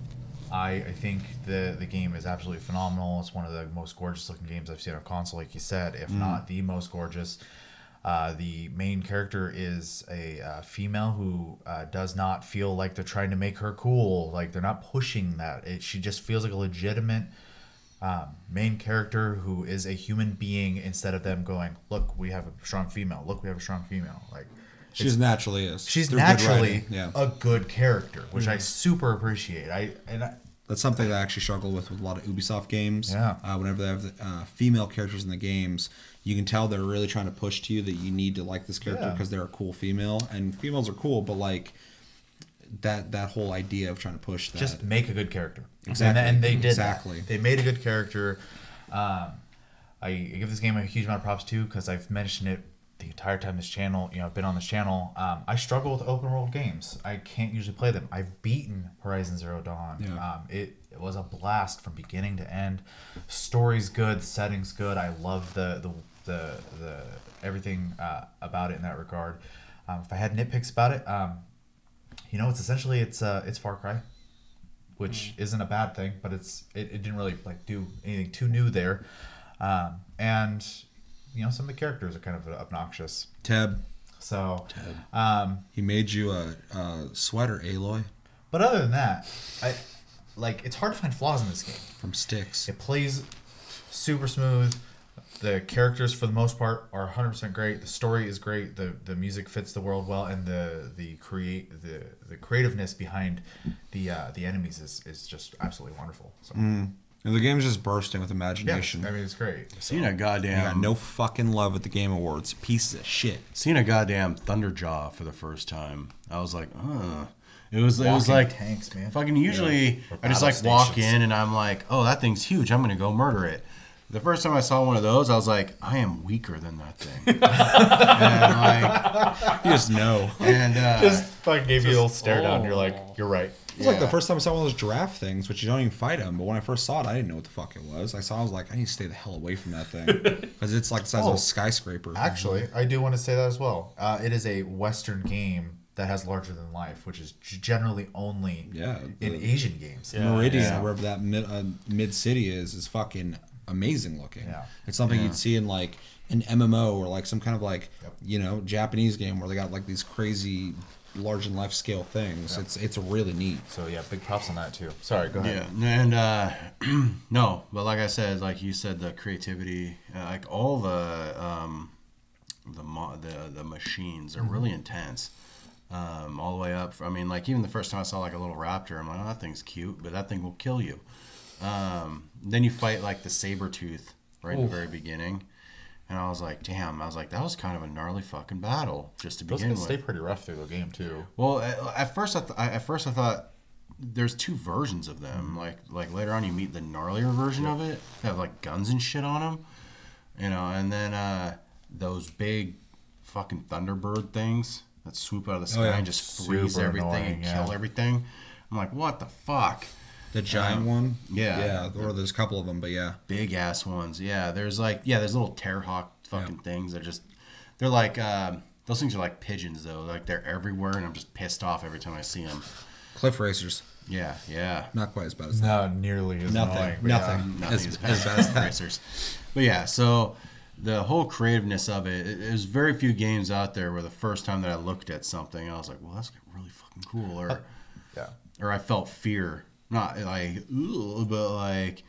I think the game is absolutely phenomenal. It's one of the most gorgeous looking games I've seen on console, like you said, if not the most gorgeous. The main character is a female who does not feel like they're trying to make her cool. Like they're not pushing that. She just feels like a legitimate main character who is a human being, instead of them going, "Look, we have a strong female. Look, we have a strong female." Like She's naturally is. she's Through good naturally writing, yeah. a good character, which I super appreciate. That's something that I actually struggle with a lot of Ubisoft games. Yeah. Whenever they have female characters in the games, you can tell they're really trying to push to you that you need to like this character Yeah. because they're a cool female. And females are cool, but like that whole idea of trying to push that. just make a good character. Exactly. And they did Exactly. that. They made a good character. I give this game a huge amount of props too, because I've mentioned it the entire time this channel, I've been on this channel. I struggle with open world games. I can't usually play them. I've beaten Horizon Zero Dawn. Yeah. It was a blast from beginning to end. Story's good, setting's good. I love the everything about it in that regard. If I had nitpicks about it, it's essentially it's Far Cry, which isn't a bad thing, but it didn't really like do anything too new there, and some of the characters are kind of obnoxious. Teb. So, He made you a sweater, Aloy, but other than that, it's hard to find flaws in this game. from Styx. It plays super smooth. The characters, for the most part, are 100% great. The story is great. The music fits the world well, and the creativeness behind the enemies is just absolutely wonderful. So. And the game's just bursting with imagination. Yeah, I mean, it's great. Seeing a goddamn... I got no fucking love at the Game Awards. Piece of shit. Seeing a goddamn Thunderjaw for the first time, I was like, It was Walking like tanks, man. fucking usually I just like walk in and I'm like, oh, that thing's huge. I'm gonna go murder it. The first time I saw one of those, I was like, I am weaker than that thing. And like, You just know. and Just fucking gave you a little stare down. You're like, you're right. It's like the first time I saw one of those giraffe things, which you don't even fight them. But when I first saw it, I didn't know what the fuck it was. I was like, I need to stay the hell away from that thing. Because it's like the size of a skyscraper. Actually, I do want to say that as well. It is a Western game that has larger than life, which is generally only in Asian games. Meridian, wherever that mid city is fucking amazing looking. Yeah. It's something you'd see in like an MMO or like some kind of like Japanese game where they got like these crazy large in life scale things. It's really neat. So yeah, big props on that too. Sorry, go ahead. Yeah, and no, but like I said, like you said, the creativity, like all the machines are really intense. All the way up. I mean, like even the first time I saw like a little raptor, I'm like, oh, that thing's cute, but that thing will kill you. Then you fight like the saber tooth right in the very beginning, and I was like, damn. I was like, that was kind of a gnarly fucking battle just to begin with. Those can stay pretty rough through the game too. Well, at first I thought there's two versions of them. Like later on, you meet the gnarlier version of it. They have like guns and shit on them, and then those big fucking Thunderbird things that swoop out of the sky and just freeze everything and kill everything. I'm like, what the fuck? The giant one? Yeah. Or there's a couple of them, but yeah. Big ass ones. Yeah, there's little Terrahawk fucking things. They're like, those things are like pigeons though. Like they're everywhere and I'm just pissed off every time I see them. Cliff racers. Yeah. Not quite as bad as that. Not nearly as Nothing. Nothing as bad as Cliff racers. But yeah, so the whole creativeness of it, there's very few games out there where the first time that I looked at something, I was like, well, that's really fucking cool. Or I felt fear. Not like, ooh, but like,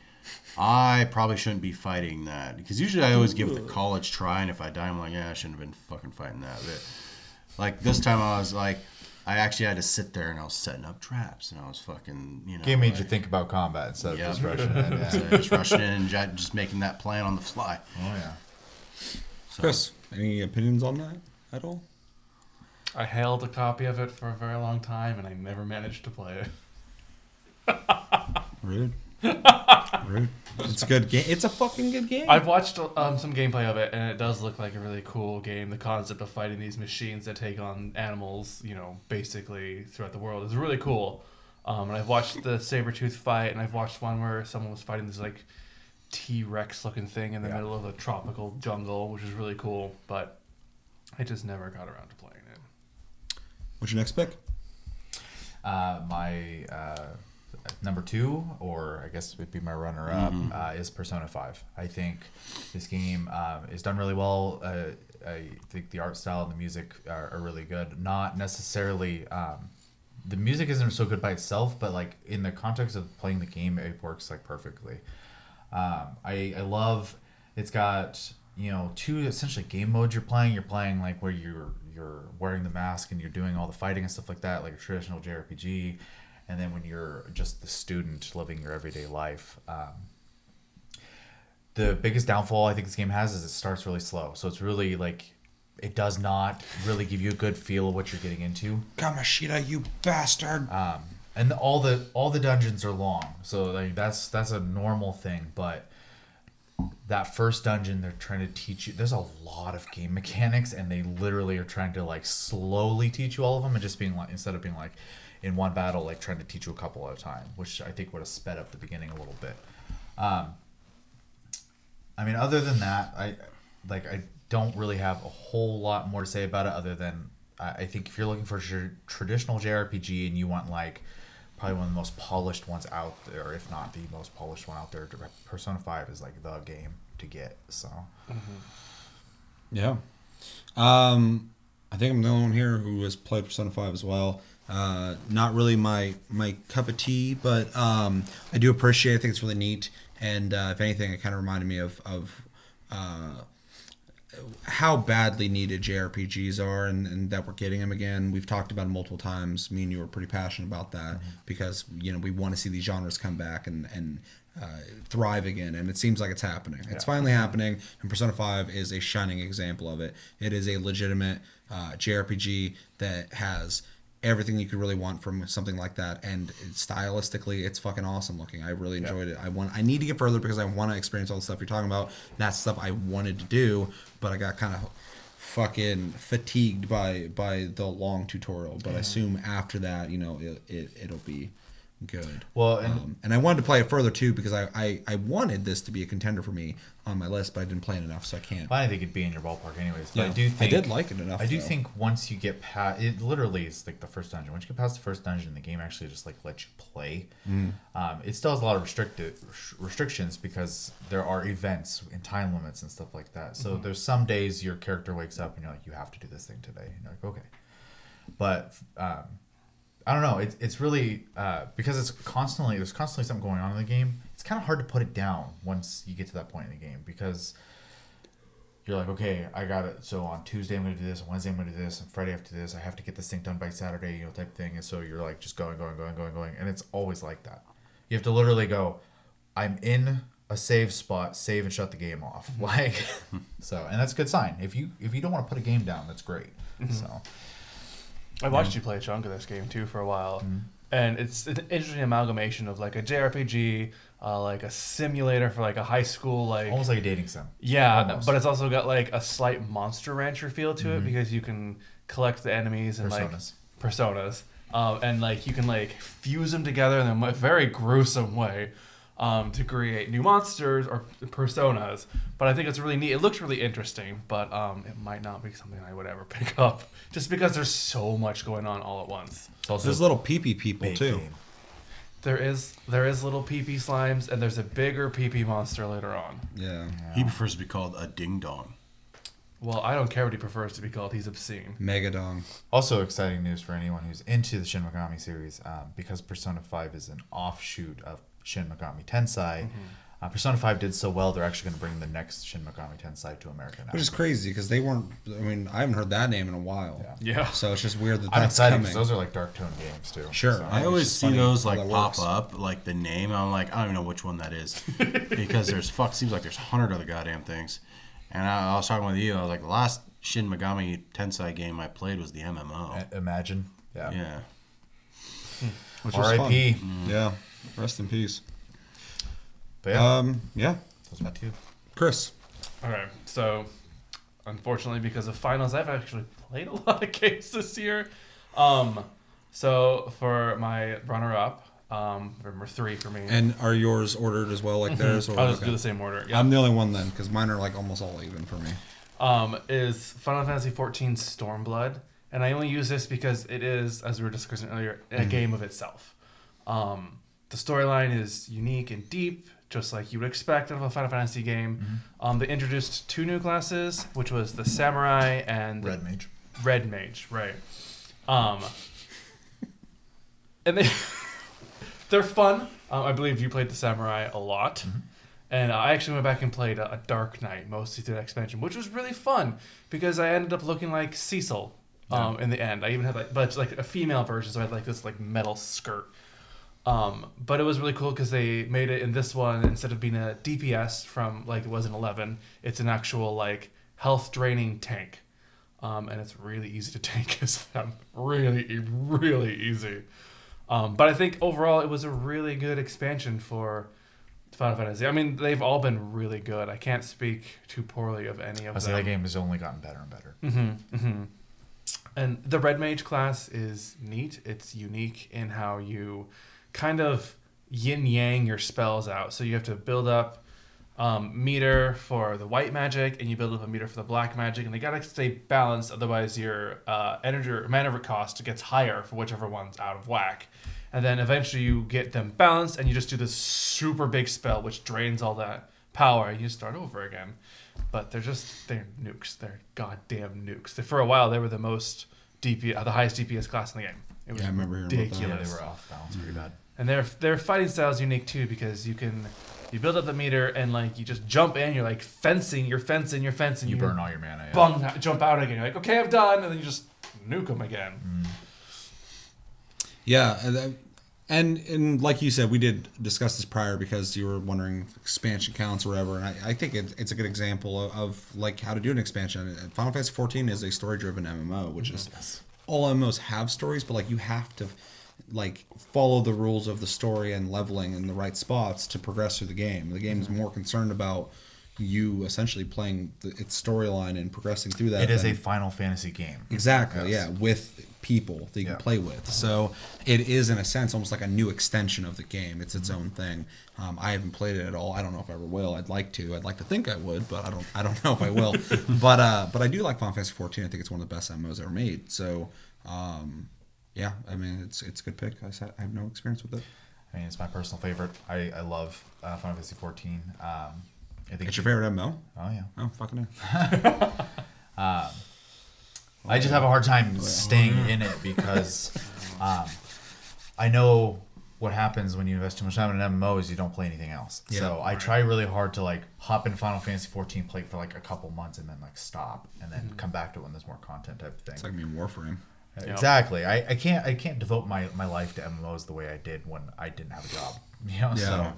I probably shouldn't be fighting that. Because usually I always give it the college try, and if I die, I'm like, yeah, I shouldn't have been fucking fighting that. But like this time I was like, I actually had to sit there and I was setting up traps and I was fucking, Game made you think about combat instead of just rushing in. Yeah. So just rushing in and just making that plan on the fly. Oh, yeah. So. Chris, any opinions on that at all? I held a copy of it for a very long time and I never managed to play it. Rude. It's a good game. It's a fucking good game. I've watched some gameplay of it, and it does look like a really cool game. The concept of fighting these machines that take on animals, basically throughout the world is really cool. And I've watched the saber-tooth fight, and I've watched one where someone was fighting this like T-Rex looking thing in the middle of a tropical jungle, which is really cool. But I just never got around to playing it. What's your next pick? My number 2, or I guess would be my runner-up, is Persona 5. I think this game is done really well. I think the art style and the music are really good. Not necessarily... the music isn't so good by itself, but like in the context of playing the game, it works like perfectly. I love... It's got... 2 essentially game modes you're playing. You're playing like where you're wearing the mask and you're doing all the fighting and stuff like that, like a traditional JRPG. And then when you're just the student living your everyday life. The biggest downfall I think this game has is it starts really slow. So it's really like, it does not really give you a good feel of what you're getting into. Kamashita, you bastard. And all the dungeons are long. So like that's a normal thing, but that first dungeon, they're trying to teach you. There's a lot of game mechanics, and they literally are trying to like slowly teach you all of them, and just being like, instead of being like in one battle, like trying to teach you a couple at a time, which I think would have sped up the beginning a little bit. I mean, other than that, I don't really have a whole lot more to say about it, other than I think if you're looking for a traditional JRPG and you want like probably one of the most polished ones out there, if not the most polished one out there, Persona 5 is like the game to get. So yeah, I think I'm the only one here who has played Persona 5 as well. Not really my cup of tea, but I do appreciate it. I think it's really neat, and if anything, it kind of reminded me of how badly needed JRPGs are, and that we're getting them again. We've talked about it multiple times. Me and you were pretty passionate about that because we want to see these genres come back and thrive again, and it seems like it's happening. It's finally happening, and Persona 5 is a shining example of it. It is a legitimate JRPG that has everything you could really want from something like that, and stylistically it's fucking awesome looking. I really enjoyed it. I need to get further because I want to experience all the stuff you're talking about. That's stuff I wanted to do, but I got kind of fucking fatigued by the long tutorial. But I assume after that, it'll be good. Well, and I wanted to play it further too because I wanted this to be a contender for me on my list, but I didn't play it enough, so I can't. I think it'd be in your ballpark anyways. But Yeah, I do think I did like it enough. I do though. think once you get past it, literally it's like the first dungeon. Once you get past the first dungeon, the game actually just like lets you play. It still has a lot of restrictions because there are events and time limits and stuff like that. So there's some days your character wakes up and you're like, you have to do this thing today. And you're like, okay, but I don't know. It's really because there's constantly something going on in the game. It's kind of hard to put it down once you get to that point in the game because you're like, okay, I got it. So on Tuesday I'm going to do this. On Wednesday I'm going to do this. On Friday after this, I have to get this thing done by Saturday, type thing. And so you're like just going, and it's always like that. You have to literally go. I'm in a save spot, save and shut the game off. Like, so, and that's a good sign. If you don't want to put a game down, that's great. So. I watched you play a chunk of this game too for a while, and it's an interesting amalgamation of like a JRPG, like a simulator for like a high school, like Almost like a dating sim. Yeah, Almost. but it's also got like a slight Monster Rancher feel to it because you can collect the enemies and personas, and like you can like fuse them together in a very gruesome way. To create new monsters or personas, but I think it's really neat. It looks really interesting, but it might not be something I would ever pick up just because there's so much going on all at once. There's little pee-pee people too. Game. There is little pee-pee slimes, and there's a bigger pee-pee monster later on. Yeah. He prefers to be called a ding dong. Well, I don't care what he prefers to be called. He's obscene. Megadong. Also exciting news for anyone who's into the Shin Megami series, because Persona 5 is an offshoot of Shin Megami Tensei. Persona 5 did so well, they're actually going to bring the next Shin Megami Tensei to America now. Which is crazy because they weren't. I mean, I haven't heard that name in a while. Yeah. So it's just weird that I'm that's excited coming. because those are like dark tone games too. Sure. So, I always see those like pop works. up, like the name. I'm like, I don't even know which one that is because seems like there's 100 other goddamn things. And I was talking with you. I was like, the last Shin Megami Tensei game I played was the MMO. Imagine. Yeah. Which was R.I.P. fun. Yeah. Rest in peace. But yeah, Yeah. those are my two. Chris. Okay, so unfortunately, because of finals, I've actually played a lot of games this year. So for my runner-up, number 3 for me. And are yours ordered as well, like theirs? Or I'll just do the same order. Yeah. I'm the only one then, because mine are like almost all even for me. Is Final Fantasy XIV Stormblood, and I only use this because it is, as we were discussing earlier, a game of itself. The storyline is unique and deep, just like you would expect of a Final Fantasy game. They introduced 2 new classes, which was the Samurai and the Red Mage, right? And they're fun. I believe you played the Samurai a lot. And I actually went back and played a Dark Knight, mostly through that expansion, which was really fun because I ended up looking like Cecil in the end. I even had but it's like a female version, so I had like this like metal skirt. But it was really cool because they made it in this one, instead of being a DPS from like it was in 11, it's an actual like health draining tank. And it's really easy to tank as them. Really, really easy. But I think overall it was a really good expansion for Final Fantasy. I mean, they've all been really good. I can't speak too poorly of any of them. That game has only gotten better and better. And the Red Mage class is neat. It's unique in how you kind of yin-yang your spells out. So you have to build up meter for the white magic, and you build up a meter for the black magic, and they gotta stay balanced, otherwise your energy or mana cost gets higher for whichever one's out of whack. And then eventually you get them balanced, and you just do this super big spell which drains all that power, and you start over again. But they're nukes. They're goddamn nukes. For a while they were the most the highest DPS class in the game. It was I remember hearing about that. ridiculous. Yeah, they were off balance pretty bad. And their fighting style is unique too, because you can You build up the meter, and like you just jump in. You're like fencing. You're fencing. You're fencing. You burn all your mana. Yeah. Bung, jump out again. You're like, okay, I'm done, and then you just nuke them again. Yeah, and like you said, we did discuss this prior because you were wondering expansion counts or whatever, and I think it's a good example of like how to do an expansion. Final Fantasy 14 is a story-driven MMO, which is all MMOs have stories, but like you have to like follow the rules of the story and leveling in the right spots to progress through the game. The game is more concerned about you essentially playing its storyline and progressing through that. It is a Final Fantasy game. Exactly, yeah, with people that you can play with. So it is, in a sense, almost like a new extension of the game. It's its own thing. I haven't played it at all. I don't know if I ever will. I'd like to. I'd like to think I would, but I don't know if I will. but I do like Final Fantasy 14. I think it's one of the best MMOs ever made. So yeah, I mean it's a good pick. I have no experience with it. I mean, it's my personal favorite. I love Final Fantasy 14. I think It's your favorite MMO? Oh yeah. Oh, fucking hell. I just have a hard time staying in it because I know what happens when you invest too much time in an MMO is you don't play anything else. Yeah. So I try really hard to like hop in Final Fantasy 14, play it for like a couple months, and then like stop, and then come back to it when there's more content type of thing. It's like me in Warframe. Exactly. I can't devote my life to MMOs the way I did when I didn't have a job. You know? Yeah. So,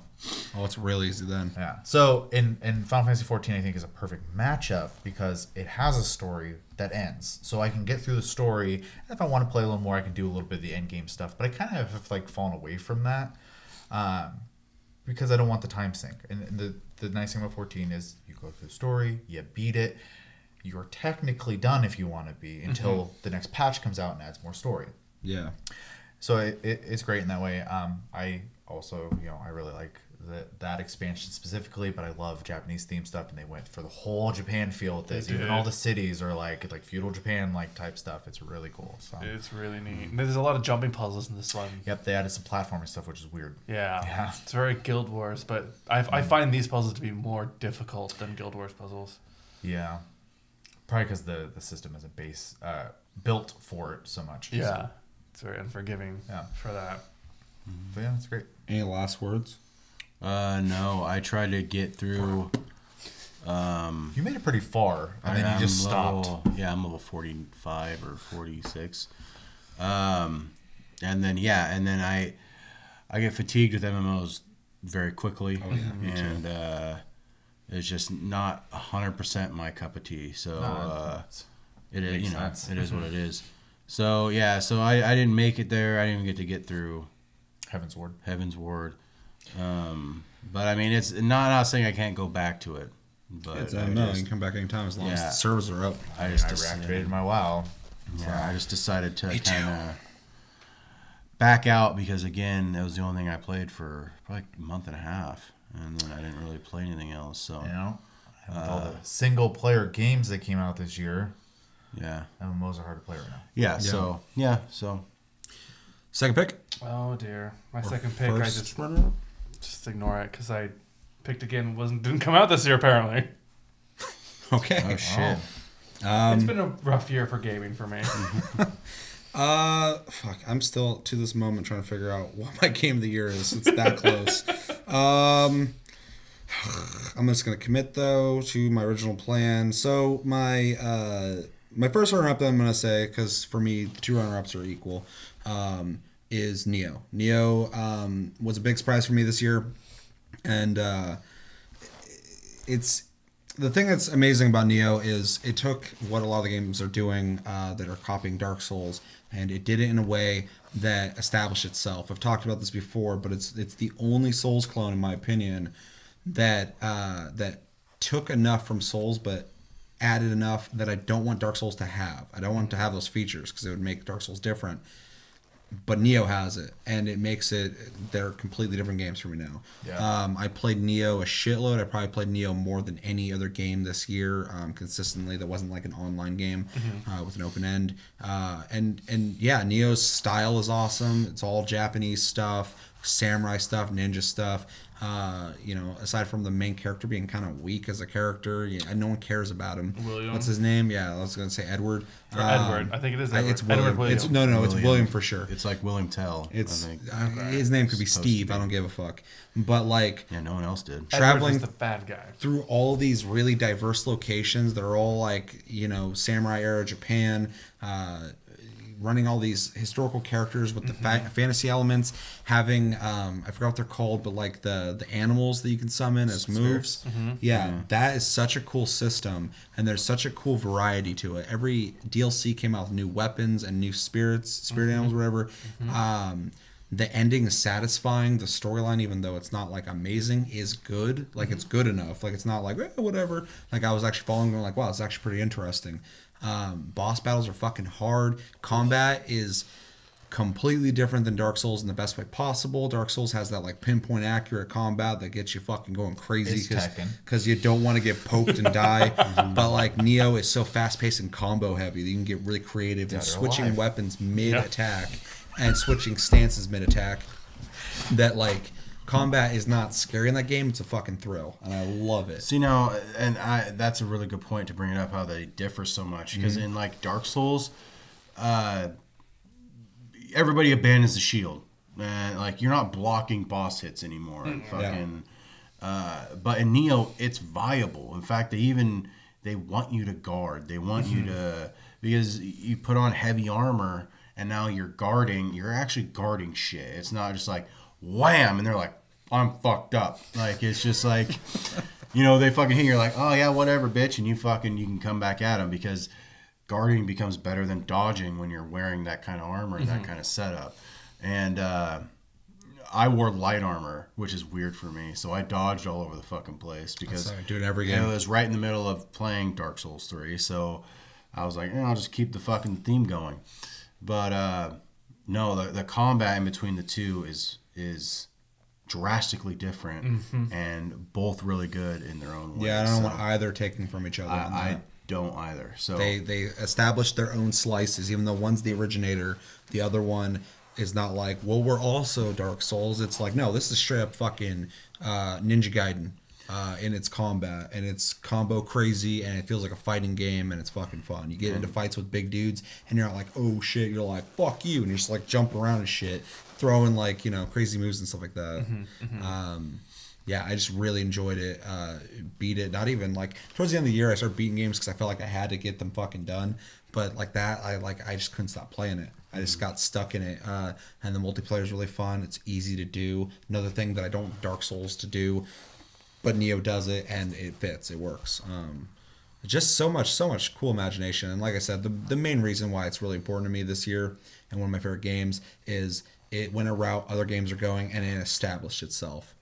Oh, it's real easy then. yeah. So in Final Fantasy 14, I think is a perfect matchup because it has a story that ends. So I can get through the story, and if I want to play a little more, I can do a little bit of the end game stuff. But I kind of have like fallen away from that because I don't want the time sink. And the nice thing about 14 is you go through the story, you beat it, you're technically done if you want to be until the next patch comes out and adds more story. Yeah. So it's great in that way. I also, I really like that expansion specifically, but I love Japanese theme stuff, and they went for the whole Japan feel with this. Even all the cities are like feudal Japan like type stuff. It's really cool. So. It's really neat. There's a lot of jumping puzzles in this one. Yep, they added some platforming stuff, which is weird. Yeah. It's very Guild Wars, but I find these puzzles to be more difficult than Guild Wars puzzles. Yeah, probably because the system isn't built for it so much. Yeah, So. it's very unforgiving for that. But yeah, it's great. Any last words? No, I tried to get through. You made it pretty far, and then you just stopped. I'm level 45 or 46. And then I get fatigued with MMOs very quickly. Oh, yeah, me and it's just not 100% my cup of tea. So it is, sense. it is what it is. So yeah, so I didn't make it there. I didn't even get through Heaven's Ward. But I mean, it's not saying I can't go back to it. But It's MMO. You can come back anytime as long as the servers are up. I just reactivated my WoW. Yeah, I just decided to kind of back out because again, that was the only thing I played for probably a month and a half, and then I didn't really play anything else. So with all the single player games that came out this year, MMOs are hard to play right now. Yeah. So Second pick? Oh dear, my second pick. I just ignore it because I picked again. Didn't come out this year apparently. Okay. Oh shit. It's been a rough year for gaming for me. Fuck. I'm still to this moment trying to figure out what my game of the year is. It's that close. I'm just gonna commit though to my original plan. So my first runner-up that I'm gonna say, because for me the two runner-ups are equal, is Neo. Neo was a big surprise for me this year, and it's the thing that's amazing about Neo is it took what a lot of the games are doing that are copying Dark Souls, and it did it in a way that established itself. I've talked about this before, but it's the only Souls clone, in my opinion, that took enough from Souls, but added enough that I don't want Dark Souls to have. I don't want it to have those features because it would make Dark Souls different. But Neo has it, and it makes it, they're completely different games for me now. Yeah. I played Neo a shitload. I probably played Neo more than any other game this year, consistently. That wasn't like an online game with an open end. And yeah, Neo's style is awesome. It's all Japanese stuff, samurai stuff, ninja stuff. You know, aside from the main character being kind of weak as a character, no one cares about him. William. What's his name? Yeah, I was gonna say Edward. Or Edward. I think it is Edward. It's William. Edward William. It's, no, William. it's William for sure. It's like William Tell. It's I think. his name could be Steve. I don't give a fuck. But like, Yeah, no one else did. traveling Edward was the bad guy. through all these really diverse locations that are all like, you know, samurai era Japan, running all these historical characters with the fantasy elements, having I forgot what they're called, but like the animals that you can summon as moves. Yeah, that is such a cool system, and there's such a cool variety to it. Every DLC came out with new weapons and new spirit animals, whatever. The ending is satisfying. The storyline, even though it's not like amazing, is good. Like it's good enough. Like it's not like whatever. Like I was actually following, going like, wow, it's actually pretty interesting. Boss battles are fucking hard. Combat is completely different than Dark Souls in the best way possible. Dark Souls has that like pinpoint accurate combat that gets you fucking going crazy because you don't want to get poked and die. But like Nioh is so fast paced and combo heavy that you can get really creative and switching weapons mid attack and switching stances mid attack. That like combat is not scary in that game. It's a fucking thrill, and I love it. See now, and that's a really good point to bring it up, how they differ so much. Because in like Dark Souls, everybody abandons the shield, and like you're not blocking boss hits anymore. Fucking, but in Nioh, it's viable. In fact, they want you to guard. They want you to, because you put on heavy armor, and now you're guarding. You're actually guarding shit. It's not just like wham, and they're like, I'm fucked up. Like, it's just like, you know, they fucking hit you, you're like, oh yeah, whatever, bitch, and you can come back at them, because guarding becomes better than dodging when you're wearing that kind of armor, that kind of setup. And I wore light armor, which is weird for me, so I dodged all over the fucking place, because do it every game. It was right in the middle of playing Dark Souls 3, so I was like, I'll just keep the fucking theme going. But no, the combat in between the two is drastically different, and both really good in their own way. Yeah, I don't want either taking from each other. I don't either. So they established their own slices, even though one's the originator, the other one is not like, well, we're also Dark Souls. It's like, no, this is straight up fucking Ninja Gaiden in its combat, and it's combo crazy, and it feels like a fighting game, and it's fucking fun. You get into fights with big dudes, and you're not like, oh shit, you're like, fuck you, and you're just like jumping around and shit, throwing like, you know, crazy moves and stuff like that. Yeah, I just really enjoyed it. Beat it. Not even like towards the end of the year, I started beating games because I felt like I had to get them fucking done. But like that, I just couldn't stop playing it. I just got stuck in it. And the multiplayer is really fun. It's easy to do. Another thing that I don't want Dark Souls to do, but Nioh does it, and it fits. It works. Just so much cool imagination. And like I said, the main reason why it's really important to me this year, and one of my favorite games, is it went a route other games are going, and it established itself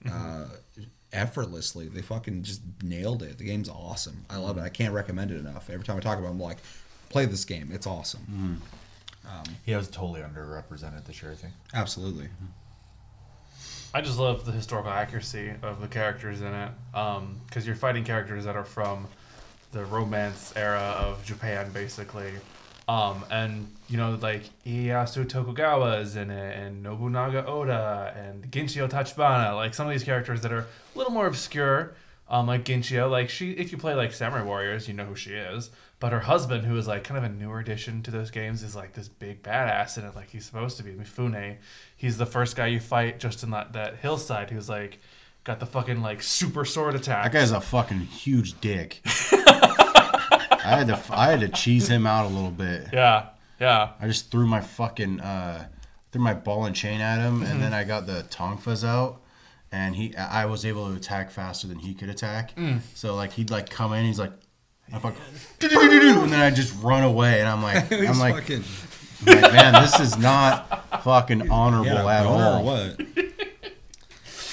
effortlessly. They fucking just nailed it. The game's awesome. I love it. I can't recommend it enough. Every time I talk about it, I'm like, play this game. It's awesome. He was totally underrepresented this year, I think. Absolutely. I just love the historical accuracy of the characters in it, because you're fighting characters that are from the Romance era of Japan, basically. And, you know, like, Ieyasu Tokugawa is in it, and Nobunaga Oda, and Ginchio Tachibana. Like, some of these characters that are a little more obscure, like Ginchio. Like, if you play, like, Samurai Warriors, you know who she is. But her husband, who is, like, kind of a newer addition to those games, is, like, this big badass in it, like he's supposed to be. Mifune. He's the first guy you fight just in that hillside who's, like, got the fucking, like, super sword attack. that guy's a fucking huge dick. I had to cheese him out a little bit. Yeah. I just threw my fucking threw my ball and chain at him, and then I got the tonfas out, and I was able to attack faster than he could attack. So like he'd like come in, he's like, I fucking, and then I just run away, and I'm like, fucking... man, this is not fucking honorable at all. Or what?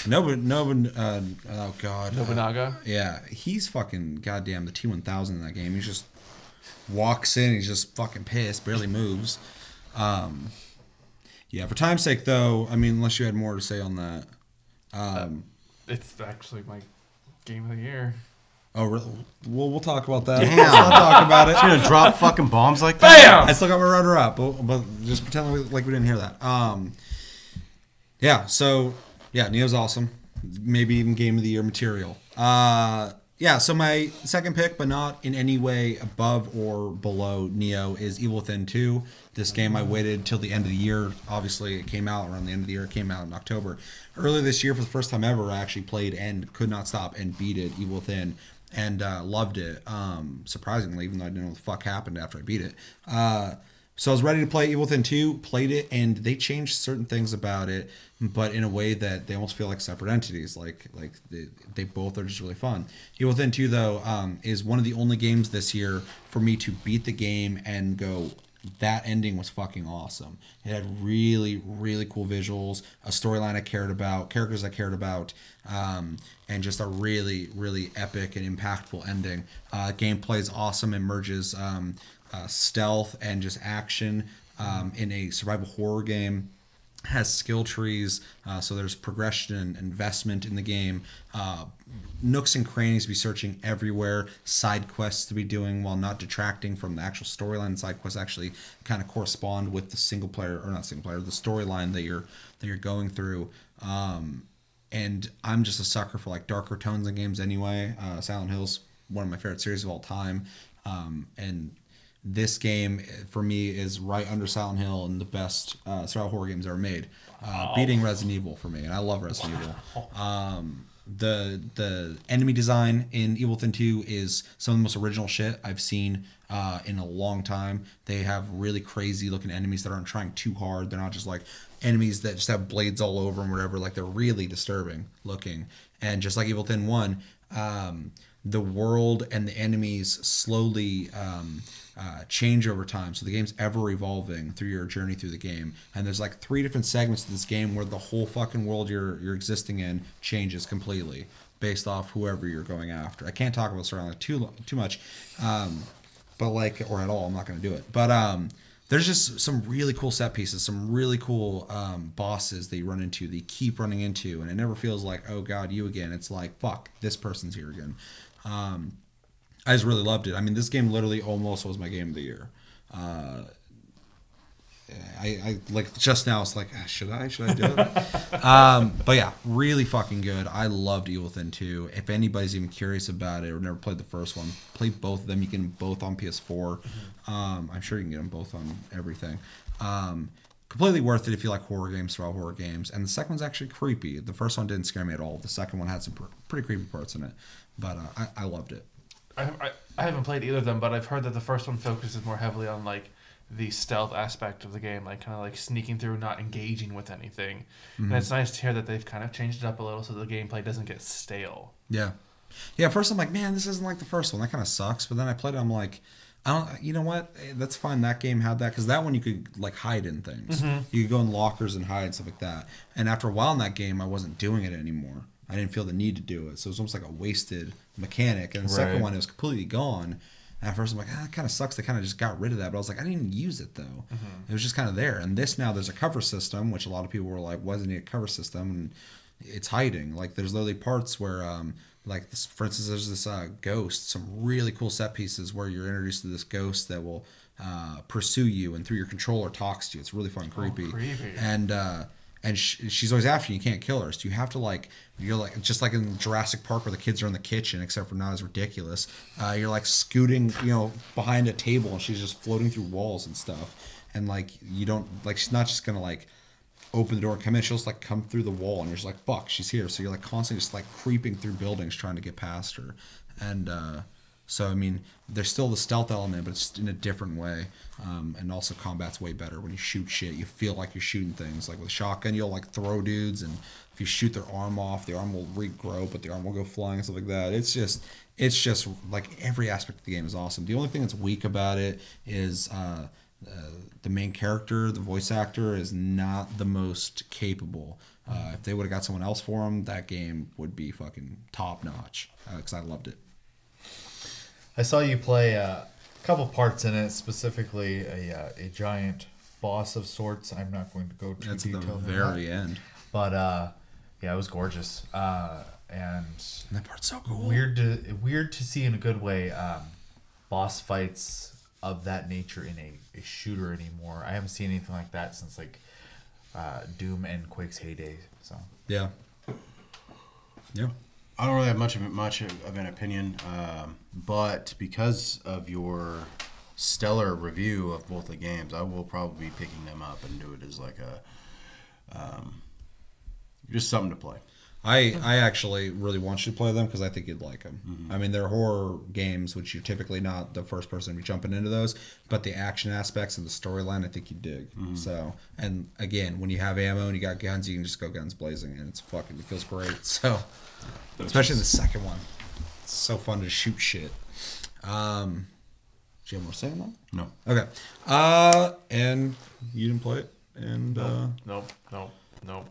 Oh god, Nobunaga. Yeah, he's fucking goddamn the T-1000 in that game. He just walks in, he's just fucking pissed, barely moves. Yeah, for time's sake though, I mean, unless you had more to say on that. It's actually my game of the year. Oh, really? Well, we'll talk about that. Damn. Let's not talk about it. You're gonna drop fucking bombs like that? Bam! I still got my runner-up, but just pretend like we didn't hear that. Yeah, so... Yeah, Nioh's awesome. maybe even Game of the Year material. Yeah, so my second pick, but not in any way above or below Neo, is Evil Within 2. This game I waited till the end of the year. Obviously, it came out around the end of the year. It came out in October. Earlier this year, for the first time ever, I actually played and could not stop and beat it, Evil Within, and loved it, surprisingly, even though I didn't know what the fuck happened after I beat it. So I was ready to play Evil Within 2, played it, and they changed certain things about it, but in a way that they almost feel like separate entities. Like they both are just really fun. Evil Within 2, though, is one of the only games this year for me to beat the game and go, that ending was fucking awesome. It had really, really cool visuals, a storyline I cared about, characters I cared about, and just a really, really epic and impactful ending. Gameplay is awesome. It merges stealth and just action in a survival horror game. Has skill trees, so there's progression and investment in the game. Nooks and crannies to be searching everywhere. Side quests to be doing while not detracting from the actual storyline. Side quests actually kind of correspond with the single player, or not single player, the storyline that you're going through. And I'm just a sucker for like darker tones in games anyway. Silent Hill's one of my favorite series of all time, and this game, for me, is right under Silent Hill and the best survival horror games ever made. Beating Resident Evil for me, and I love Resident Evil. The enemy design in Evil Within 2 is some of the most original shit I've seen in a long time. They have really crazy looking enemies that aren't trying too hard. They're not just like enemies that just have blades all over them or whatever. Like, they're really disturbing looking. And just like Evil Within 1, the world and the enemies slowly change over time, so the game's ever evolving through your journey through the game, and there's like 3 different segments of this game where the whole fucking world you're existing in changes completely based off whoever you're going after. I can't talk about storyline too much, but like, or at all. I'm not going to do it, but there's just some really cool set pieces, some really cool bosses that you run into, that you keep running into, and it never feels like, oh god, you again. It's like, fuck, this person's here again. I just really loved it. I mean, this game literally almost was my game of the year. I like, just now it's like, should I do it? But yeah, really fucking good. I loved Evil Within 2. If anybody's even curious about it or never played the first one, play both of them. You can get them both on PS4. I'm sure you can get them both on everything. Completely worth it if you like horror games, survival horror games. And the second one's actually creepy. The first one didn't scare me at all. The second one had some pretty creepy parts in it. But I loved it. I haven't played either of them, but I've heard that the first one focuses more heavily on like the stealth aspect of the game, like kind of like sneaking through, not engaging with anything. Mm-hmm. And it's nice to hear that they've kind of changed it up a little so the gameplay doesn't get stale. Yeah. At first I'm like, man, this isn't like the first one. That kind of sucks. But then I played it, I'm like, you know what? That's fine. That game had that, because that one you could like hide in things. Mm-hmm. You could go in lockers and hide and stuff like that. And after a while in that game, I wasn't doing it anymore. I didn't feel the need to do it, so it was almost like a wasted mechanic. And the second one, it was completely gone. And at first I'm like, that kind of sucks. They kind of just got rid of that. But I was like, I didn't even use it though. Mm-hmm. It was just kind of there. And this now, there's a cover system, which a lot of people were like, why doesn't it need a cover system? And it's hiding. Like, there's literally parts where, like this, for instance, there's this ghost, some really cool set pieces where you're introduced to this ghost that will pursue you, and through your controller talks to you. It's really fun, creepy. And she's always after you. You can't kill her. So you have to, like, you're like, just like in Jurassic Park where the kids are in the kitchen, except for not as ridiculous. You're like scooting, behind a table, and she's just floating through walls and stuff. And like, you don't, like, she's not just gonna like open the door and come in. She'll just like come through the wall, and you're just like, fuck, she's here. So you're like constantly just like creeping through buildings trying to get past her. And so, I mean, there's still the stealth element, but it's in a different way. And also combat's way better. When you shoot shit, you feel like you're shooting things. Like with shotgun, you'll like throw dudes, and if you shoot their arm off, the arm will regrow, but the arm will go flying and stuff like that. It's just like every aspect of the game is awesome. The only thing that's weak about it is the main character, the voice actor, is not the most capable. If they would have got someone else for him, that game would be fucking top notch, because I loved it. I saw you play a couple parts in it, specifically a giant boss of sorts. I'm not going to go too detailed. That's at the very end. But yeah, it was gorgeous. And that part's so cool. Weird to see in a good way boss fights of that nature in a shooter anymore. I haven't seen anything like that since like Doom and Quake's heyday. So yeah. Yeah. I don't really have much of an opinion, but because of your stellar review of both the games, I will probably be picking them up and do it as like a just something to play. I actually really want you to play them because I think you'd like them. Mm-hmm. I mean, they're horror games, which you're typically not the first person to be jumping into those, but the action aspects and the storyline, I think you dig. Mm-hmm. So, and again, when you have ammo and you got guns, you can just go guns blazing, and it feels great. So, especially the second one, it's so fun to shoot shit. Do you have more to say on that? No. Okay. And you didn't play it? And Nope.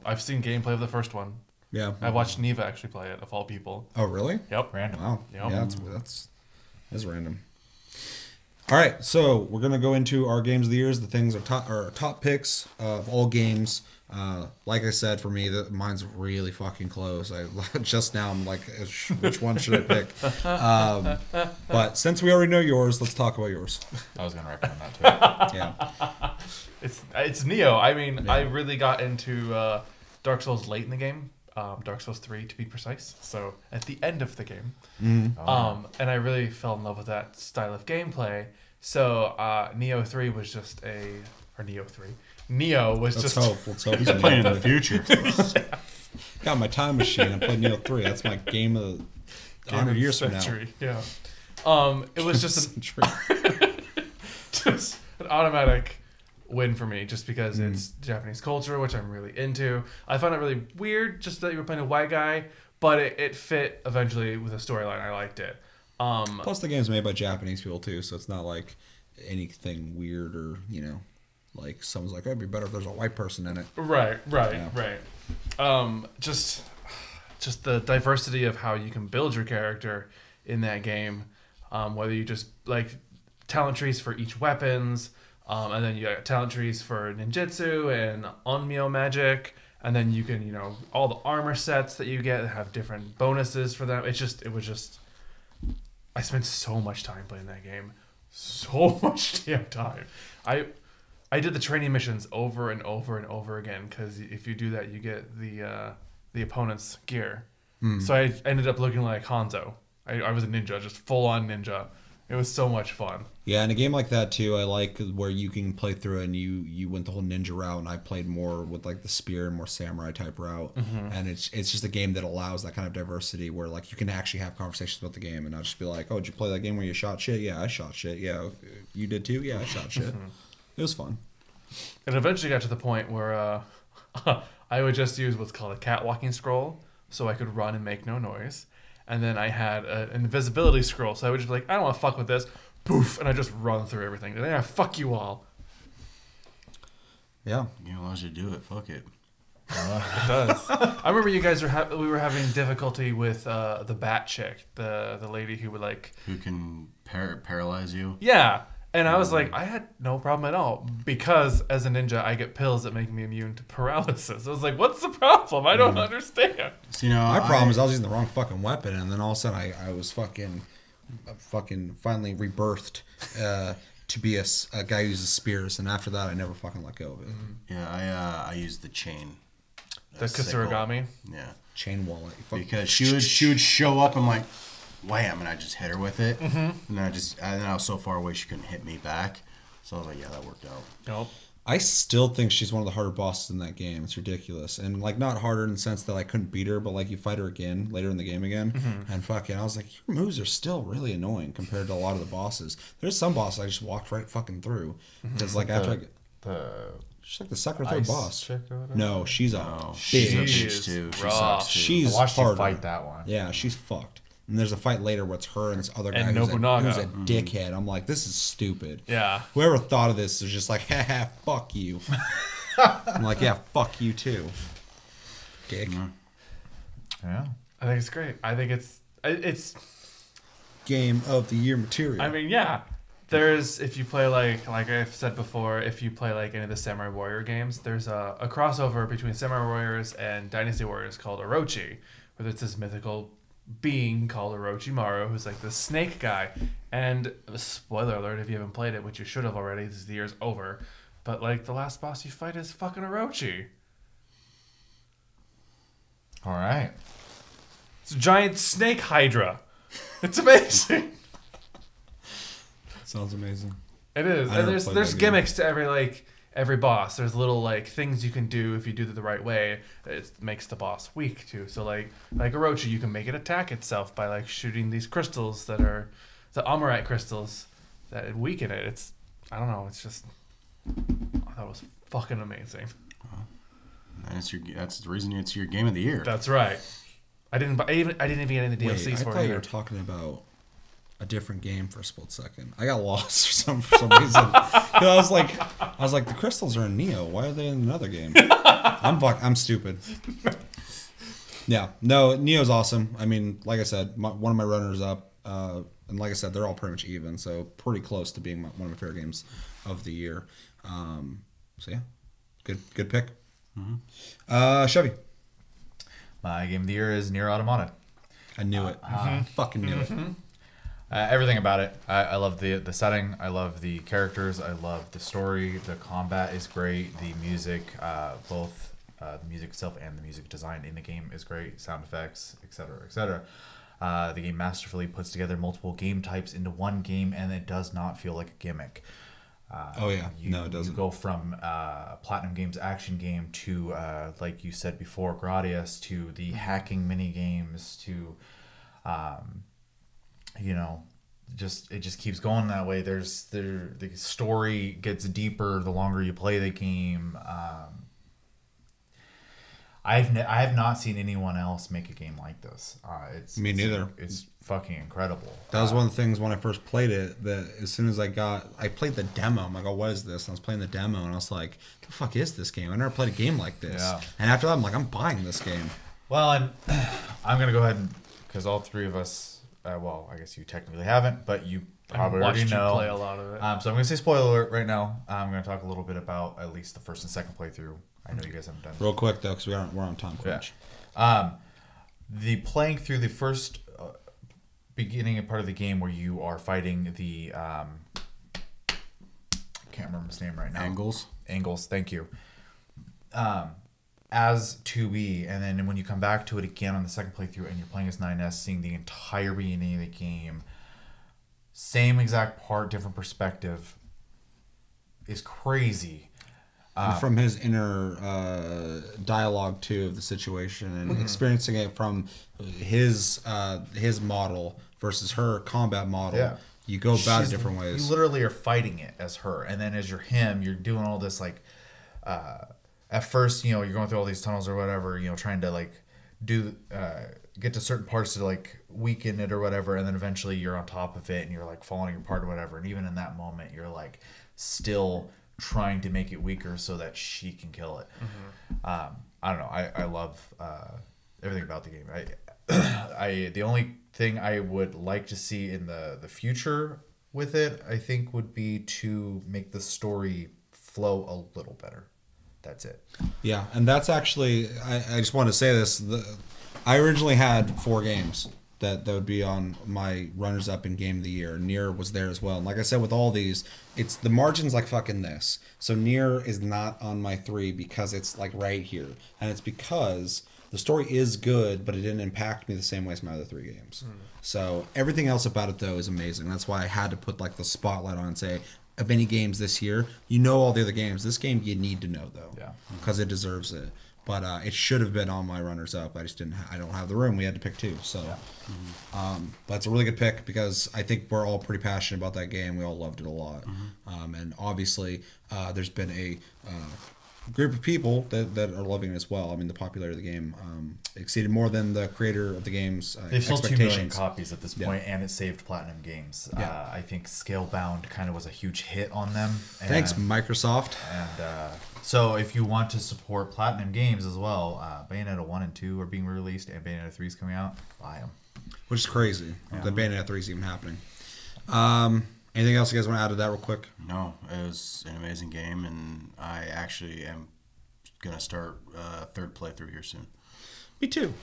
I've seen gameplay of the first one. Yeah. I watched Neva actually play it, of all people. Oh, really? Yep. Random. Wow. Yep. Yeah, that's random. All right, so we're gonna go into our games of the years. The things are top picks of all games. Like I said, for me, mine's really fucking close. Just now I'm like, which one should I pick? But since we already know yours, let's talk about yours. I was gonna recommend that too. Yeah. It's Neo. I mean, I really got into Dark Souls late in the game. Dark Souls 3 to be precise. So at the end of the game. Mm-hmm. And I really fell in love with that style of gameplay. So Neo 3 was just Neo was Let's just... Let's hope. He's playing in the future. Got my time machine. I played Neo 3. That's my game of 100 years from now. Yeah. It was just just an automatic win for me, just because it's Japanese culture, which I'm really into. I found it really weird just that you were playing a white guy, but it fit eventually with the storyline. I liked it. Plus the game's made by Japanese people too, so it's not like anything weird or, like someone's like, it'd be better if there's a white person in it. Right. Just the diversity of how you can build your character in that game, whether you just like talent trees for each weapons, and then you got talent trees for ninjutsu and onmyo magic, and then you can, all the armor sets that you get have different bonuses for them. It was just, I spent so much time playing that game. So much damn time. I did the training missions over and over and over again, because if you do that, you get the opponent's gear. So I ended up looking like Hanzo. I was a ninja, just full on ninja. It was so much fun. Yeah, in a game like that too, I like where you can play through it and you went the whole ninja route, and I played more with like the spear and more samurai type route. Mm-hmm. And it's just a game that allows that kind of diversity where like you can actually have conversations about the game and not just be like, oh, did you play that game where you shot shit? Yeah, I shot shit. Yeah, you did too? Yeah, I shot shit. It was fun. It eventually got to the point where I would just use what's called a catwalking scroll, so I could run and make no noise. And then I had an invisibility scroll, so I would just be like, I don't want to fuck with this. Poof, and I just run through everything. And then I fuck you all. Yeah. You allows you to do it. Fuck it. It does. I remember you guys we were having difficulty with the bat chick, the lady who would like... Who can paralyze you? Yeah. And I was like, I had no problem at all, because as a ninja, I get pills that make me immune to paralysis. I was like, what's the problem? I don't understand. So, my problem is I was using the wrong fucking weapon, and then all of a sudden I was fucking finally rebirthed to be a guy who uses spears, and after that I never fucking let go of it. Yeah, I used the chain. The Kasuragami? Yeah. Chain wallet. Because she would show up and like, wham, and I just hit her with it. Mm-hmm. And then I was so far away she couldn't hit me back. So I was like, yeah, that worked out. Nope. I still think she's one of the harder bosses in that game. It's ridiculous. And like not harder in the sense that I couldn't beat her, but like you fight her again later in the game again. Mm-hmm. And fucking I was like, your moves are still really annoying compared to a lot of the bosses. There's some bosses I just walked right fucking through. Because like after she's like the second or third boss. No, she's a bitch. She's a bitch too. She sucks too. She's I watched you harder. fight that one. Yeah, she's fucked. And there's a fight later where it's her and this other guy and who's a Nobunaga. dickhead. I'm like, this is stupid. Yeah. Whoever thought of this is just like, haha, fuck you. I'm like, yeah, fuck you too. Dick. Yeah. I think it's great. I think it's Game of the year material. I mean, yeah. There's, if you play like I've said before, if you play like any of the Samurai Warrior games, there's a crossover between Samurai Warriors and Dynasty Warriors called Orochi, where there's this mythical being called Orochimaru, who's like the snake guy. And spoiler alert, if you haven't played it, which you should have already, this year's over, but like the last boss you fight is fucking Orochi. All right. It's a giant snake hydra. It's amazing. Sounds amazing. It is. And there's gimmicks to every boss. There's little things you can do if you do it the right way. It makes the boss weak too. So like Orochi, you can make it attack itself by shooting these crystals that are the Amorite crystals that weaken it. It's I don't know. It's just I thought it was fucking amazing. That's the reason it's your game of the year. That's right. I didn't even get any DLCs I for it. thought either. you were talking about a different game for a split second. I got lost for some reason. I was like, the crystals are in Neo. Why are they in another game? I'm stupid. Yeah, no, Neo's awesome. I mean, like I said, one of my runners up, and like I said, they're all pretty much even, so pretty close to being one of my favorite games of the year. So yeah, good pick. Mm-hmm. Chevy. My game of the year is Nier Automata. I knew it. Fucking knew it. Everything about it. I love the setting. I love the characters. I love the story. The combat is great. The music, both the music itself and the music design in the game is great. Sound effects, etc., etc. The game masterfully puts together multiple game types into one game, and it does not feel like a gimmick. Oh yeah, no, it doesn't. You go from Platinum Games action game to, like you said before, Gradius, to the hacking mini games, to, it just keeps going that way. The story gets deeper the longer you play the game. I have not seen anyone else make a game like this. Me neither. It's fucking incredible. That was one of the things when I first played it, that as soon as I played the demo, I'm like, oh, what is this? And I was playing the demo, and I was like, the fuck is this game? I never played a game like this. Yeah. And after that, I'm like, I'm buying this game. Well, and I'm going to go ahead and, because all three of us, well, I guess you technically haven't, but you probably already know. You play a lot of it. So I'm going to say spoiler alert right now. I'm going to talk a little bit about at least the first and second playthrough. I know you guys haven't done it. Real quick, though, because we're on time crunch. Yeah. The playing through the first beginning part of the game where you are fighting the can't remember his name right now. Angles, thank you. As 2B, and then when you come back to it again on the second playthrough and you're playing as 9S, seeing the entire beginning of the game, same exact part, different perspective, is crazy. From his inner dialogue too of the situation and experiencing it from his model versus her combat model, you go about it different ways. You literally are fighting it as her, and then as you're him, you're doing all this at first, you're going through all these tunnels or whatever, trying to get to certain parts to weaken it or whatever, and then eventually you're on top of it and you're falling apart or whatever, and even in that moment you're still trying to make it weaker so that she can kill it. I don't know. I love everything about the game. The only thing I would like to see in the future with it, I think, would be to make the story flow a little better. That's it. Yeah, and that's actually, I just wanted to say this. I originally had 4 games that would be on my runners up in game of the year. Nier was there as well. And like I said, with all these, it's the margin's like fucking this. So Nier is not on my 3 because it's right here. And it's because the story is good, but it didn't impact me the same way as my other 3 games. So everything else about it though is amazing. That's why I had to put the spotlight on and say, of any games this year, all the other games. This game you need to know though. Yeah. Because it deserves it. But it should have been on my runners up. I just didn't. I don't have the room. We had to pick 2. So, but it's a really good pick because I think we're all pretty passionate about that game. We all loved it a lot. And obviously, there's been a group of people that are loving it as well. I mean, the popularity of the game exceeded more than the creator of the game's They've sold 2 million copies at this point, Yeah. and it saved Platinum Games. Yeah. I think Scalebound kind of was a huge hit on them. Thanks, Microsoft. And so if you want to support Platinum Games as well, Bayonetta 1 and 2 are being released, and Bayonetta 3 is coming out. Buy them. Which is crazy. The Bayonetta 3 is even happening. Anything else you guys want to add to that real quick? No, it was an amazing game, and I actually am going to start 3rd playthrough here soon. Me too.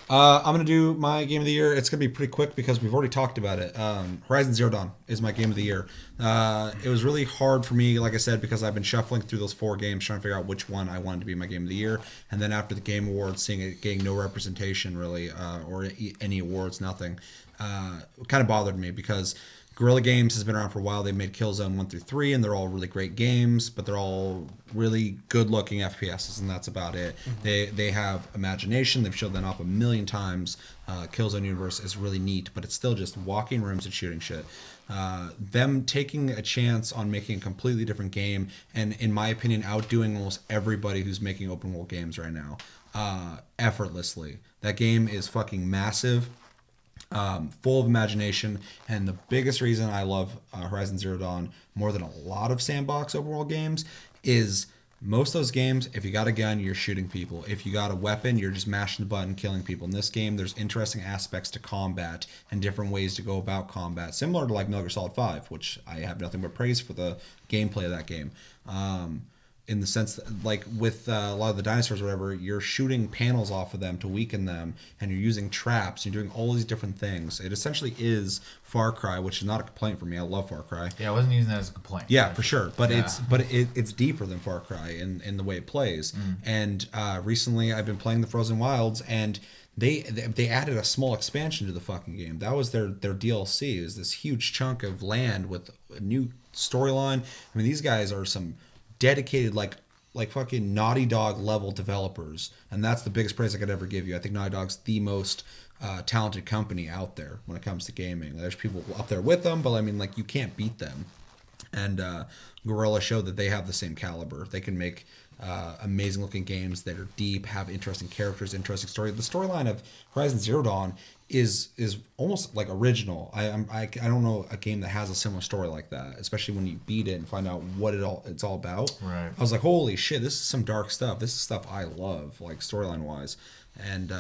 I'm going to do my game of the year. It's going to be pretty quick because we've already talked about it. Horizon Zero Dawn is my game of the year. It was really hard for me, like I said, because I've been shuffling through those 4 games trying to figure out which one I wanted to be my game of the year. And then after the Game Awards, seeing it getting no representation really, or any awards, nothing, kind of bothered me because Guerrilla Games has been around for a while. They made Killzone 1 through 3, and they're all really great games, but they're all really good-looking FPSs, and that's about it. They have imagination. They've showed that off a million times. Killzone universe is really neat, but it's still just walking rooms and shooting shit. Them taking a chance on making a completely different game, and in my opinion, outdoing almost everybody who's making open-world games right now, effortlessly. That game is fucking massive. Full of imagination, and the biggest reason I love Horizon Zero Dawn more than a lot of sandbox open world games is most of those games, if you got a gun, you're shooting people. If you got a weapon, you're just mashing the button, killing people. In this game, there's interesting aspects to combat and different ways to go about combat, similar to like Metal Gear Solid 5, which I have nothing but praise for the gameplay of that game. In the sense that, like with a lot of the dinosaurs or whatever, you're shooting panels off of them to weaken them, and you're using traps, you're doing all these different things. It essentially is Far Cry, which is not a complaint for me. I love Far Cry. Yeah, I wasn't using that as a complaint. Yeah, for sure. But it's deeper than Far Cry in the way it plays. And recently I've been playing the Frozen Wilds, and they added a small expansion to the fucking game. That was their DLC. It was this huge chunk of land with a new storyline. I mean, these guys are some dedicated like fucking Naughty Dog level developers, and that's the biggest praise I could ever give you. I think Naughty Dog's the most talented company out there when it comes to gaming. There's people up there with them, but I mean, like, you can't beat them. And Guerrilla showed that they have the same caliber. They can make amazing looking games that are deep, have interesting characters, interesting story. The storyline of Horizon Zero Dawn is almost like original. I don't know a game that has a similar story like that, especially when you beat it and find out what it's all about. Right. I was like, holy shit, this is some dark stuff. This is stuff I love, like storyline wise. And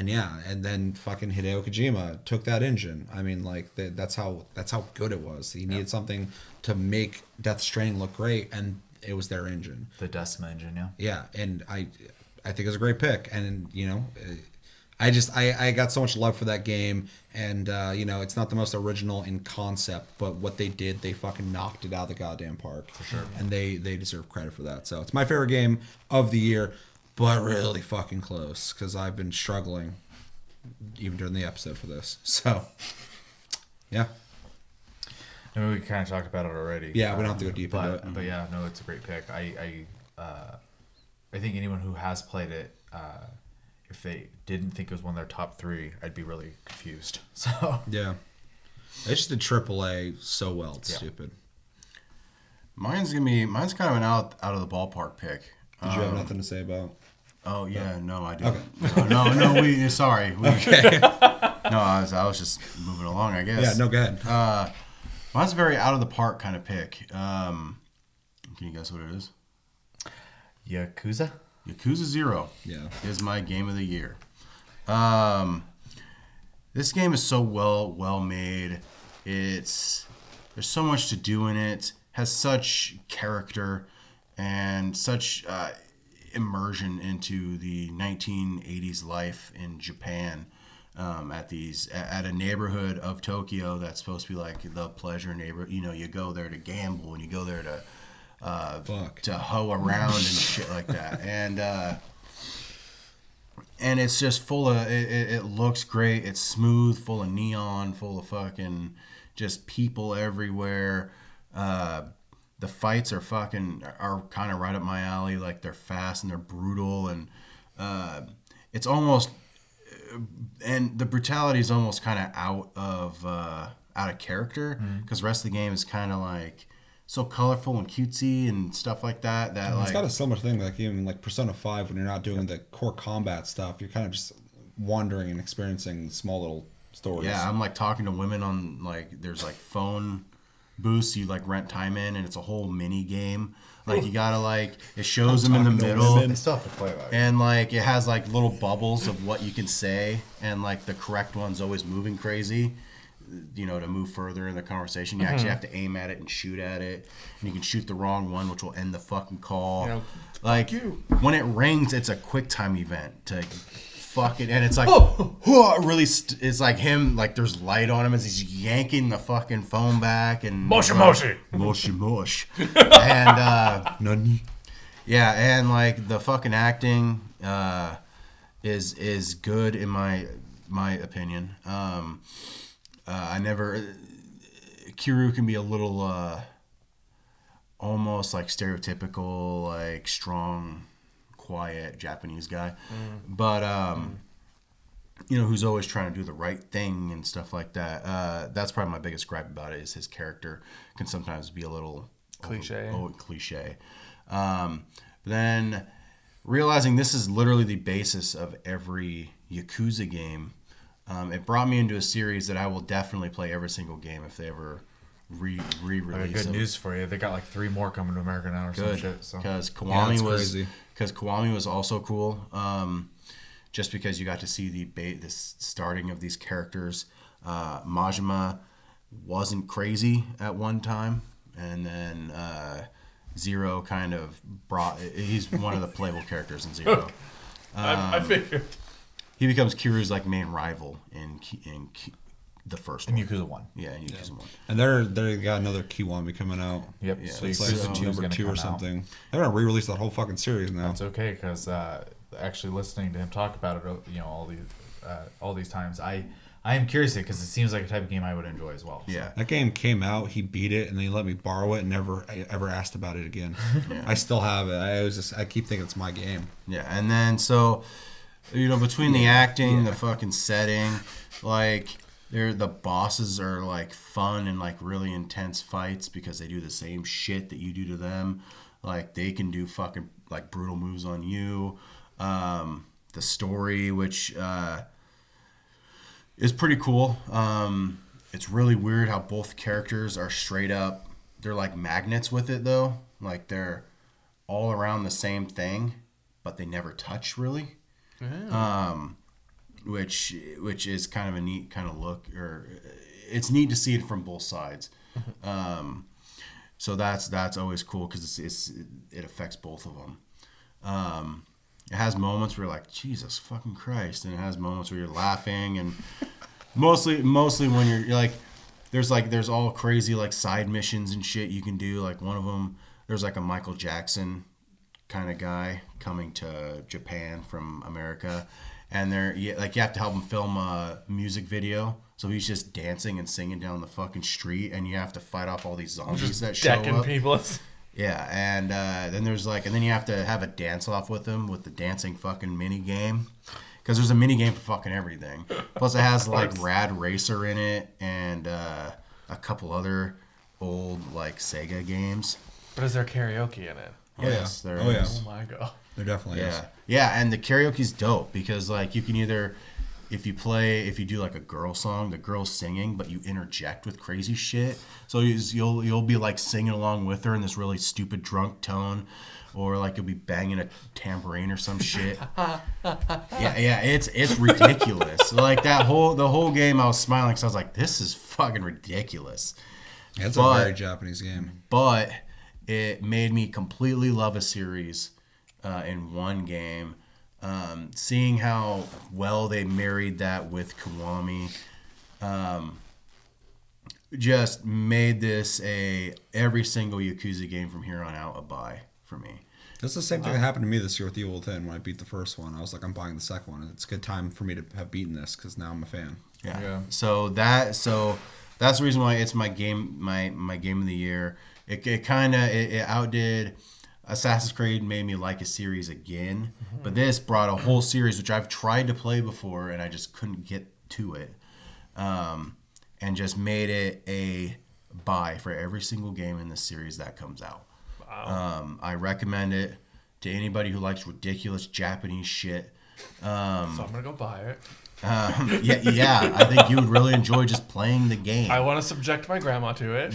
yeah, and then fucking Hideo Kojima took that engine. I mean, like that's how good it was. He needed something to make Death Stranding look great, and it was their engine. The Decima engine, yeah. Yeah, and I think it was a great pick, and you know, I got so much love for that game, and you know, it's not the most original in concept, but what they did, they fucking knocked it out of the goddamn park. For sure. And they deserve credit for that. So it's my favorite game of the year, but really fucking close, because I've been struggling even during the episode for this. So yeah. I mean, we kind of talked about it already. Yeah, we don't have to go deep into it. But yeah, no, it's a great pick. I think anyone who has played it, if they didn't think it was one of their top 3, I'd be really confused. So yeah, they just did AAA so well. It's stupid. Mine's kind of an out of the ballpark pick. Did you have nothing to say about? Oh yeah, no, I do. Okay. No, sorry. Okay. No, I was just moving along, I guess. Yeah, no, go ahead. Mine's a very out of the park kind of pick. Can you guess what it is? Yakuza 0 is my game of the year. This game is so well made. There's so much to do in it. Has such character and such immersion into the 1980s life in Japan. At a neighborhood of Tokyo that's supposed to be like the pleasure neighborhood. You know, you go there to gamble and you go there to hoe around and shit like that. And it's just full of it looks great. It's smooth, full of neon, full of fucking just people everywhere. The fights are kind of right up my alley. Like, they're fast and they're brutal, and it's almost. And the brutality is almost kind of out of character, because the rest of the game is kind of like so colorful and cutesy and stuff like that. It's got a similar thing, like even like Persona 5, when you're not doing the core combat stuff, you're kind of just wandering and experiencing small little stories. Yeah, I'm like talking to women on there's like phone booths you like rent time in, and it's a whole mini game. Like, you gotta it shows them in the middle, They still have to play about it. and like it has like little bubbles of what you can say, and like the correct one's always moving crazy, you know, to move further in the conversation. You actually have to aim at it and shoot at it, and you can shoot the wrong one, which will end the fucking call. You know, when it rings, it's a quick time event to fucking, and it's like, really, it's like him, like there's light on him as he's yanking the fucking phone back and Moshi. And Nani. yeah, and like the fucking acting is good in my opinion. I never Kiryu can be a little almost like stereotypical, like strong, quiet Japanese guy, but you know, who's always trying to do the right thing and stuff like that. That's probably my biggest gripe about it, is his character can sometimes be a little cliche. Then realizing this is literally the basis of every Yakuza game, it brought me into a series that I will definitely play every single game if they ever re-release Good news for you. They got like 3 more coming to America now or some shit. Because Kiwami was also cool. Just because you got to see the starting of these characters. Majima wasn't crazy at one time, and then Zero kind of he's one of the playable characters in Zero. I figured. He becomes Kiryu's like main rival in the first one. Yakuza 1. Yeah, in Yakuza 1. And they got another Kiwami coming out. Yep. Yeah. So It's Yakuza like 2 is number going to 2 come or out. something. They're gonna re-release that whole fucking series now. That's okay, because actually listening to him talk about it, you know, all these times, I am curious because it seems like a type of game I would enjoy as well. So. Yeah. That game came out, he beat it, and then he let me borrow it, and never ever asked about it again. Yeah. I still have it. I keep thinking it's my game. Yeah, and then so, you know, between the acting, the fucking setting, like the bosses are like fun and like really intense fights because they do the same shit that you do to them. Like they can do fucking like brutal moves on you. The story, which is pretty cool. It's really weird how both characters are straight up. They're like magnets with it though. Like they're all around the same thing, but they never touch really. Which is kind of a neat kind of look, or it's neat to see it from both sides. So that's always cool because it affects both of them. It has moments where you're like, Jesus fucking Christ, and it has moments where you're laughing, and mostly when you're like, there's all crazy like side missions and shit you can do. Like one of them, there's like a Michael Jackson kind of guy coming to Japan from America, and you have to help him film a music video. So he's just dancing and singing down the fucking street, and you have to fight off all these zombies that show Decking up. people. Yeah, and then you have to have a dance off with them with the dancing fucking mini game, because there's a mini game for fucking everything. Plus it has like Rad Racer in it and a couple other old like Sega games. But is there karaoke in it? Yes, there Oh, yeah. is. Oh my god. There definitely is. Yeah, and the karaoke's dope because like you can either, if you do like a girl song, the girl's singing, but you interject with crazy shit. So you'll be like singing along with her in this really stupid drunk tone, or like you'll be banging a tambourine or some shit. Yeah, it's ridiculous. Like the whole game, I was smiling because I was like, this is fucking ridiculous. Yeah, it's a very Japanese game. But it made me completely love a series in one game. Seeing how well they married that with Kiwami, just made this every single Yakuza game from here on out a buy for me. That's the same thing that happened to me this year with The Evil Within. When I beat the first one, I was like, I'm buying the second one. It's a good time for me to have beaten this because now I'm a fan. Yeah. So that's the reason why it's my game, my game of the year. It outdid Assassin's Creed. Made me like a series again, but this brought a whole series which I've tried to play before and I just couldn't get to it, and just made it a buy for every single game in this series that comes out. Wow. I recommend it to anybody who likes ridiculous Japanese shit. So I'm gonna go buy it. Yeah, I think you would really enjoy just playing the game. I want to subject my grandma to it.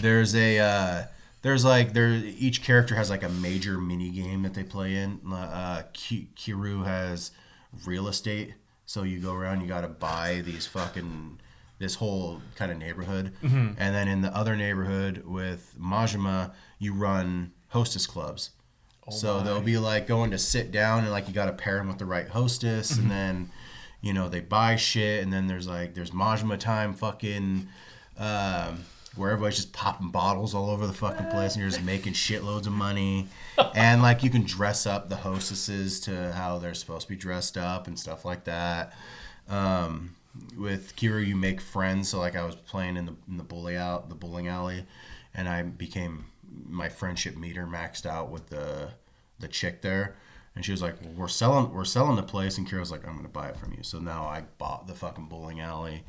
Each character has like a major mini game that they play in. Kiryu has real estate, so you go around, you got to buy this whole kind of neighborhood, and then in the other neighborhood with Majima, you run hostess clubs. So they'll be like going to sit down, and like you got to pair them with the right hostess, and then you know, they buy shit, and then there's Majima time fucking where everybody's just popping bottles all over the fucking place, and you're just making shitloads of money. And like you can dress up the hostesses to how they're supposed to be dressed up and stuff like that. With Kira, you make friends. So like I was playing in the bowling alley, and I became my friendship meter maxed out with the chick there. And she was like, well, we're selling the place, and Kira was like, I'm gonna buy it from you. So now I bought the fucking bowling alley.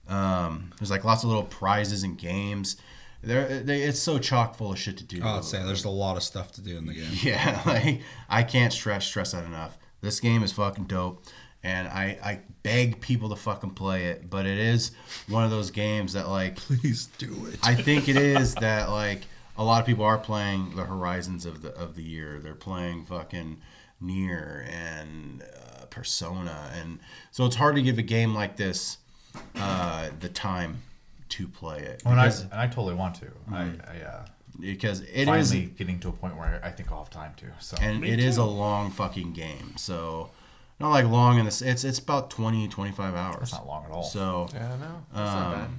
There's like lots of little prizes and games. It's so chock full of shit to do. Oh, I'd say there's a lot of stuff to do in the game. Yeah, like I can't stress that enough. This game is fucking dope, and I beg people to fucking play it. But it is one of those games that like, please do it. I think it is that like a lot of people are playing the Horizons of the year. They're playing fucking Nier and Persona, and so it's hard to give a game like this the time to play it. Well, and I totally want to. Because it finally is getting to a point where I think I'll have time to. So and it is a long fucking game. So not like long in this. It's about 20-25 hours. That's not long at all. So Yeah, no, that's not bad.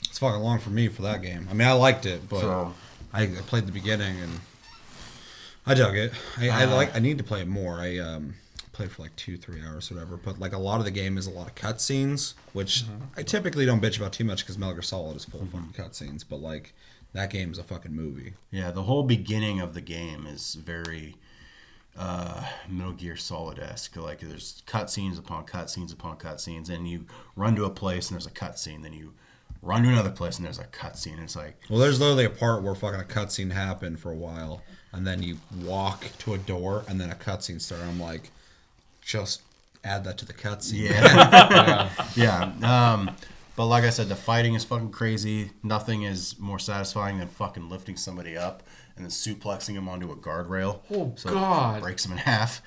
It's fucking long for me for that game. I mean, I liked it, but So- I played the beginning and I dug it. I need to play it more. I played for like 2-3 hours or whatever. But like a lot of the game is a lot of cutscenes, which I typically don't bitch about too much because Metal Gear Solid is full of fucking cutscenes. But like that game is a fucking movie. yeah, the whole beginning of the game is very Metal Gear Solid-esque. Like there's cutscenes upon cutscenes upon cutscenes, and you run to a place and there's a cutscene. Then you run to another place and there's a cutscene. It's like, Well, there's literally a part where fucking a cutscene happened for a while, and then you walk to a door, and then a cutscene started. I'm like, just add that to the cutscene. yeah. But like I said, the fighting is fucking crazy. Nothing is more satisfying than fucking lifting somebody up and then suplexing them onto a guardrail. Oh, so God. It breaks them in half.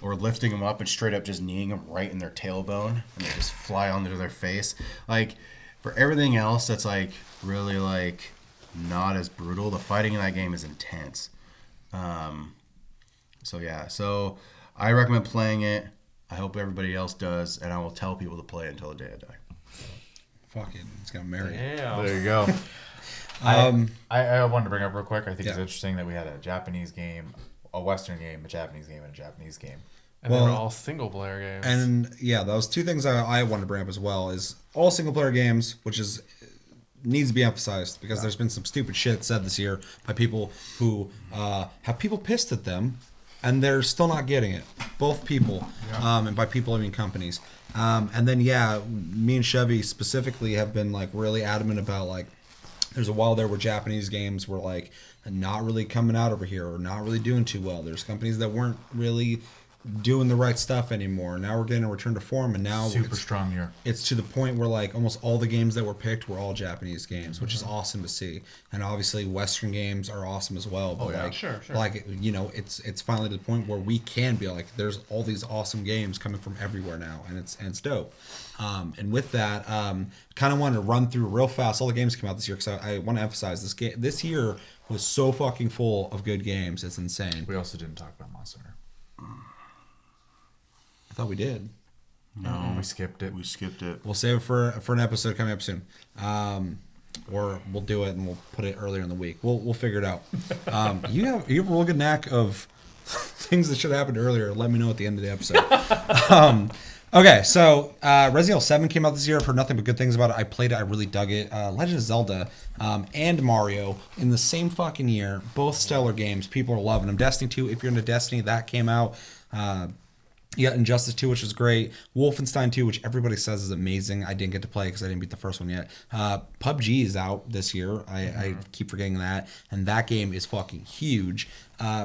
Or lifting them up and straight up just kneeing them right in their tailbone, and they just fly onto their face. Like, for everything else that's like really like not as brutal, the fighting in that game is intense. So yeah, so I recommend playing it. I hope everybody else does, and I will tell people to play it until the day I die. Fucking, it's gonna marry. Yeah. there you go. I wanted to bring up real quick. I think it's interesting that we had a Japanese game, a Western game, a Japanese game, and a Japanese game. And Well, they're all single player games. And yeah, those two things I wanted to bring up as well is all single player games, which is needs to be emphasized because there's been some stupid shit said this year by people who have people pissed at them, and they're still not getting it. Both people, and by people I mean companies. And then me and Chevy specifically have been like really adamant about like there's a while there where Japanese games were like not really coming out over here or not really doing too well. There's companies that weren't really doing the right stuff anymore. Now we're getting a return to form, and now Super strong year. it's to the point where like almost all the games that were picked were all Japanese games, which is awesome to see. And obviously Western games are awesome as well. But yeah. like, Sure. like you know, it's finally to the point where we can be like, there's all these awesome games coming from everywhere now, and it's dope. And with that, kind of wanted to run through real fast all the games that came out this year because I want to emphasize this year was so fucking full of good games. It's insane. We also didn't talk about Monster Hunter. I thought we did. No, We skipped it. we skipped it. We'll save it for an episode coming up soon, or we'll do it and we'll put it earlier in the week. We'll figure it out. You have a real good knack of things that should have happened earlier. Let me know at the end of the episode. Okay, so Resident Evil 7 came out this year. I've heard nothing but good things about it. I played it. I really dug it. Legend of Zelda and Mario in the same fucking year. Both stellar games. People are loving them. Destiny 2, if you're into Destiny, that came out. You got Injustice 2, which is great. Wolfenstein 2, which everybody says is amazing. I didn't get to play because I didn't beat the first one yet. PUBG is out this year. I keep forgetting that. And that game is fucking huge.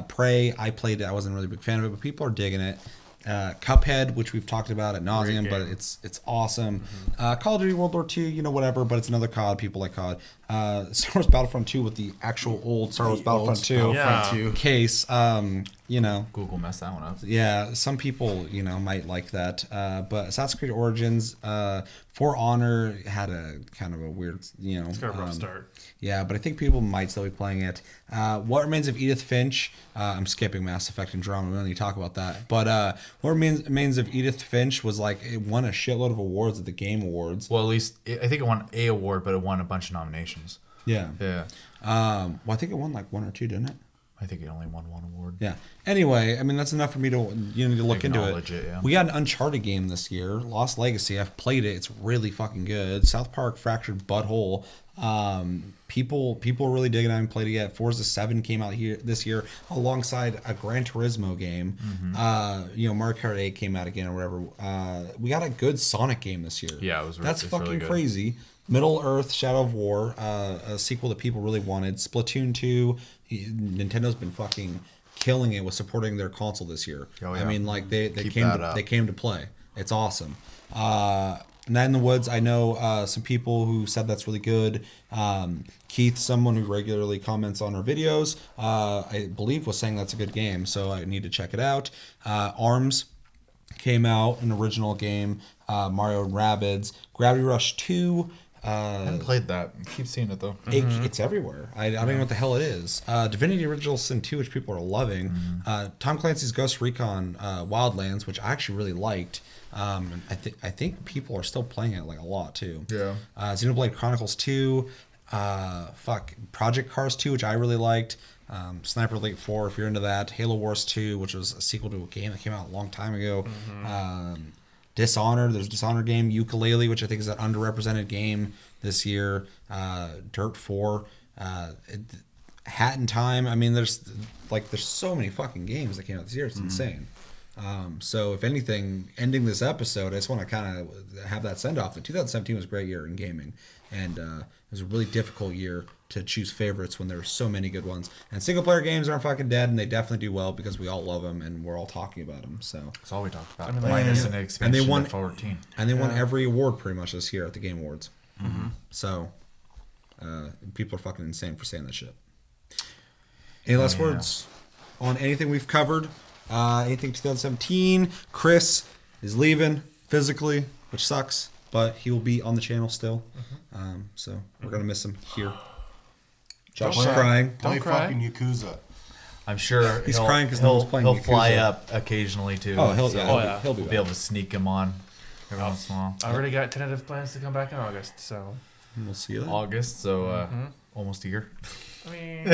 Prey, I played it. I wasn't really a big fan of it, but people are digging it. Cuphead, which we've talked about ad nauseum, but it's awesome. Call of Duty World War II, whatever, but it's another COD. People like COD. Star Wars Battlefront 2 with the actual old Star Wars Battlefront 2 Yeah. case. You know, Google messed that one up. yeah, some people, you know, might like that. But Assassin's Creed Origins, For Honor had a kind of a weird, you know. It's got a rough start. Yeah, but I think people might still be playing it. What Remains of Edith Finch? I'm skipping Mass Effect and Drama. We don't need to talk about that. But What Remains of Edith Finch was like, it won a shitload of awards at the Game Awards. Well, at least I think it won a award, but it won a bunch of nominations. Yeah. Yeah. Well, I think it won like 1 or 2, didn't it? I think it only won 1 award. Yeah. Anyway, I mean, that's enough for me to look into it. Acknowledge it, yeah. We got an Uncharted game this year, Lost Legacy. I've played it. It's really fucking good. South Park Fractured Butthole. People are really digging it. I haven't played it yet. Forza 7 came out here this year alongside a Gran Turismo game. You know, Mario Kart 8 came out again or whatever. We got a good Sonic game this year. Yeah, that's it's fucking really good. crazy. Middle Earth: Shadow of War, a sequel that people really wanted. Splatoon 2. Nintendo's been fucking killing it with supporting their console this year. Oh, yeah. I mean, like they Keep came that up. they came to play. It's awesome. Night in the Woods. I know some people who said that's really good. Keith, someone who regularly comments on our videos, I believe was saying that's a good game. So I need to check it out. Arms came out, an original game. Mario and Rabbids. Gravity Rush 2. I haven't played that. I keep seeing it though. It's everywhere. I don't know what the hell it is. Divinity Original Sin 2, which people are loving. Tom Clancy's Ghost Recon Wildlands, which I actually really liked. I think people are still playing it like a lot too. Yeah. Xenoblade Chronicles 2. Project Cars 2, which I really liked. Sniper Elite 4, if you're into that. Halo Wars 2, which was a sequel to a game that came out a long time ago. Dishonored, there's a Dishonored game. Ukulele, which I think is an underrepresented game this year. Dirt 4. Hat in Time. I mean, there's so many fucking games that came out this year. It's insane. So if anything, ending this episode, I just want to kind of have that send off. 2017 was a great year in gaming, and it was a really difficult year to choose favorites when there were so many good ones. And single player games aren't fucking dead, and they definitely do well because we all love them and we're all talking about them. So That's all we talked about. I mean, Minus an expansion won- of 14. and they won every award pretty much this year at the Game Awards. So people are fucking insane for saying that shit. Any last words on anything we've covered? Anything 2017? Kris is leaving physically, which sucks, but he will be on the channel still. So we're gonna miss him here. Josh is crying. Play cry. fucking Yakuza. I'm sure He's crying 'cause no one's playing he'll fly Yakuza. up occasionally too. Oh, he'll so he'll be we'll back. be able to sneak him on every once in a while. I already got tentative plans to come back in August, so We'll see you then. August, so almost a year. I mean,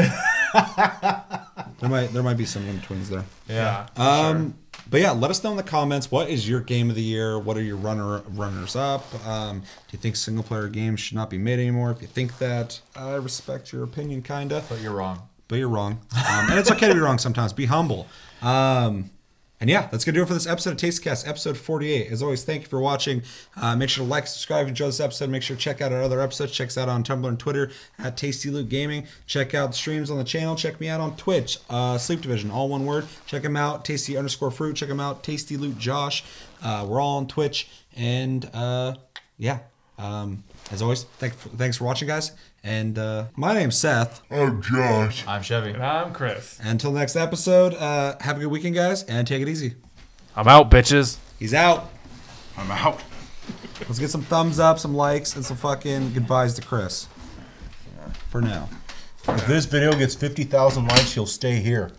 There might be some in betweens there. yeah. Sure. But yeah, let us know in the comments, what is your game of the year? What are your runners up? Do you think single player games should not be made anymore? If you think that, I respect your opinion, kinda. But you're wrong. But you're wrong. And it's okay to be wrong sometimes. Be humble. And yeah, that's going to do it for this episode of Tastycast, episode 48. As always, thank you for watching. Make sure to like, subscribe, enjoy this episode. Make sure to check out our other episodes. Check us out on Tumblr and Twitter at Tasty Loot Gaming. Check out the streams on the channel. Check me out on Twitch, Sleep Division, all one word. Check them out, Tasty_Fruit. Check them out, Tasty Loot Josh. We're all on Twitch. And yeah, as always, thanks for watching, guys. And my name's Seth. I'm Josh. I'm Chevy. And I'm Kris. Until next episode, have a good weekend, guys, and take it easy. I'm out, bitches. He's out. I'm out. Let's get some thumbs up, some likes, and some fucking goodbyes to Kris. For now. If this video gets 50,000 likes, he'll stay here.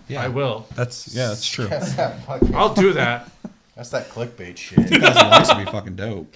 Yeah, I will. that's true. That's that fucking. I'll do that. That's that clickbait shit. 50,000 likes would be fucking dope.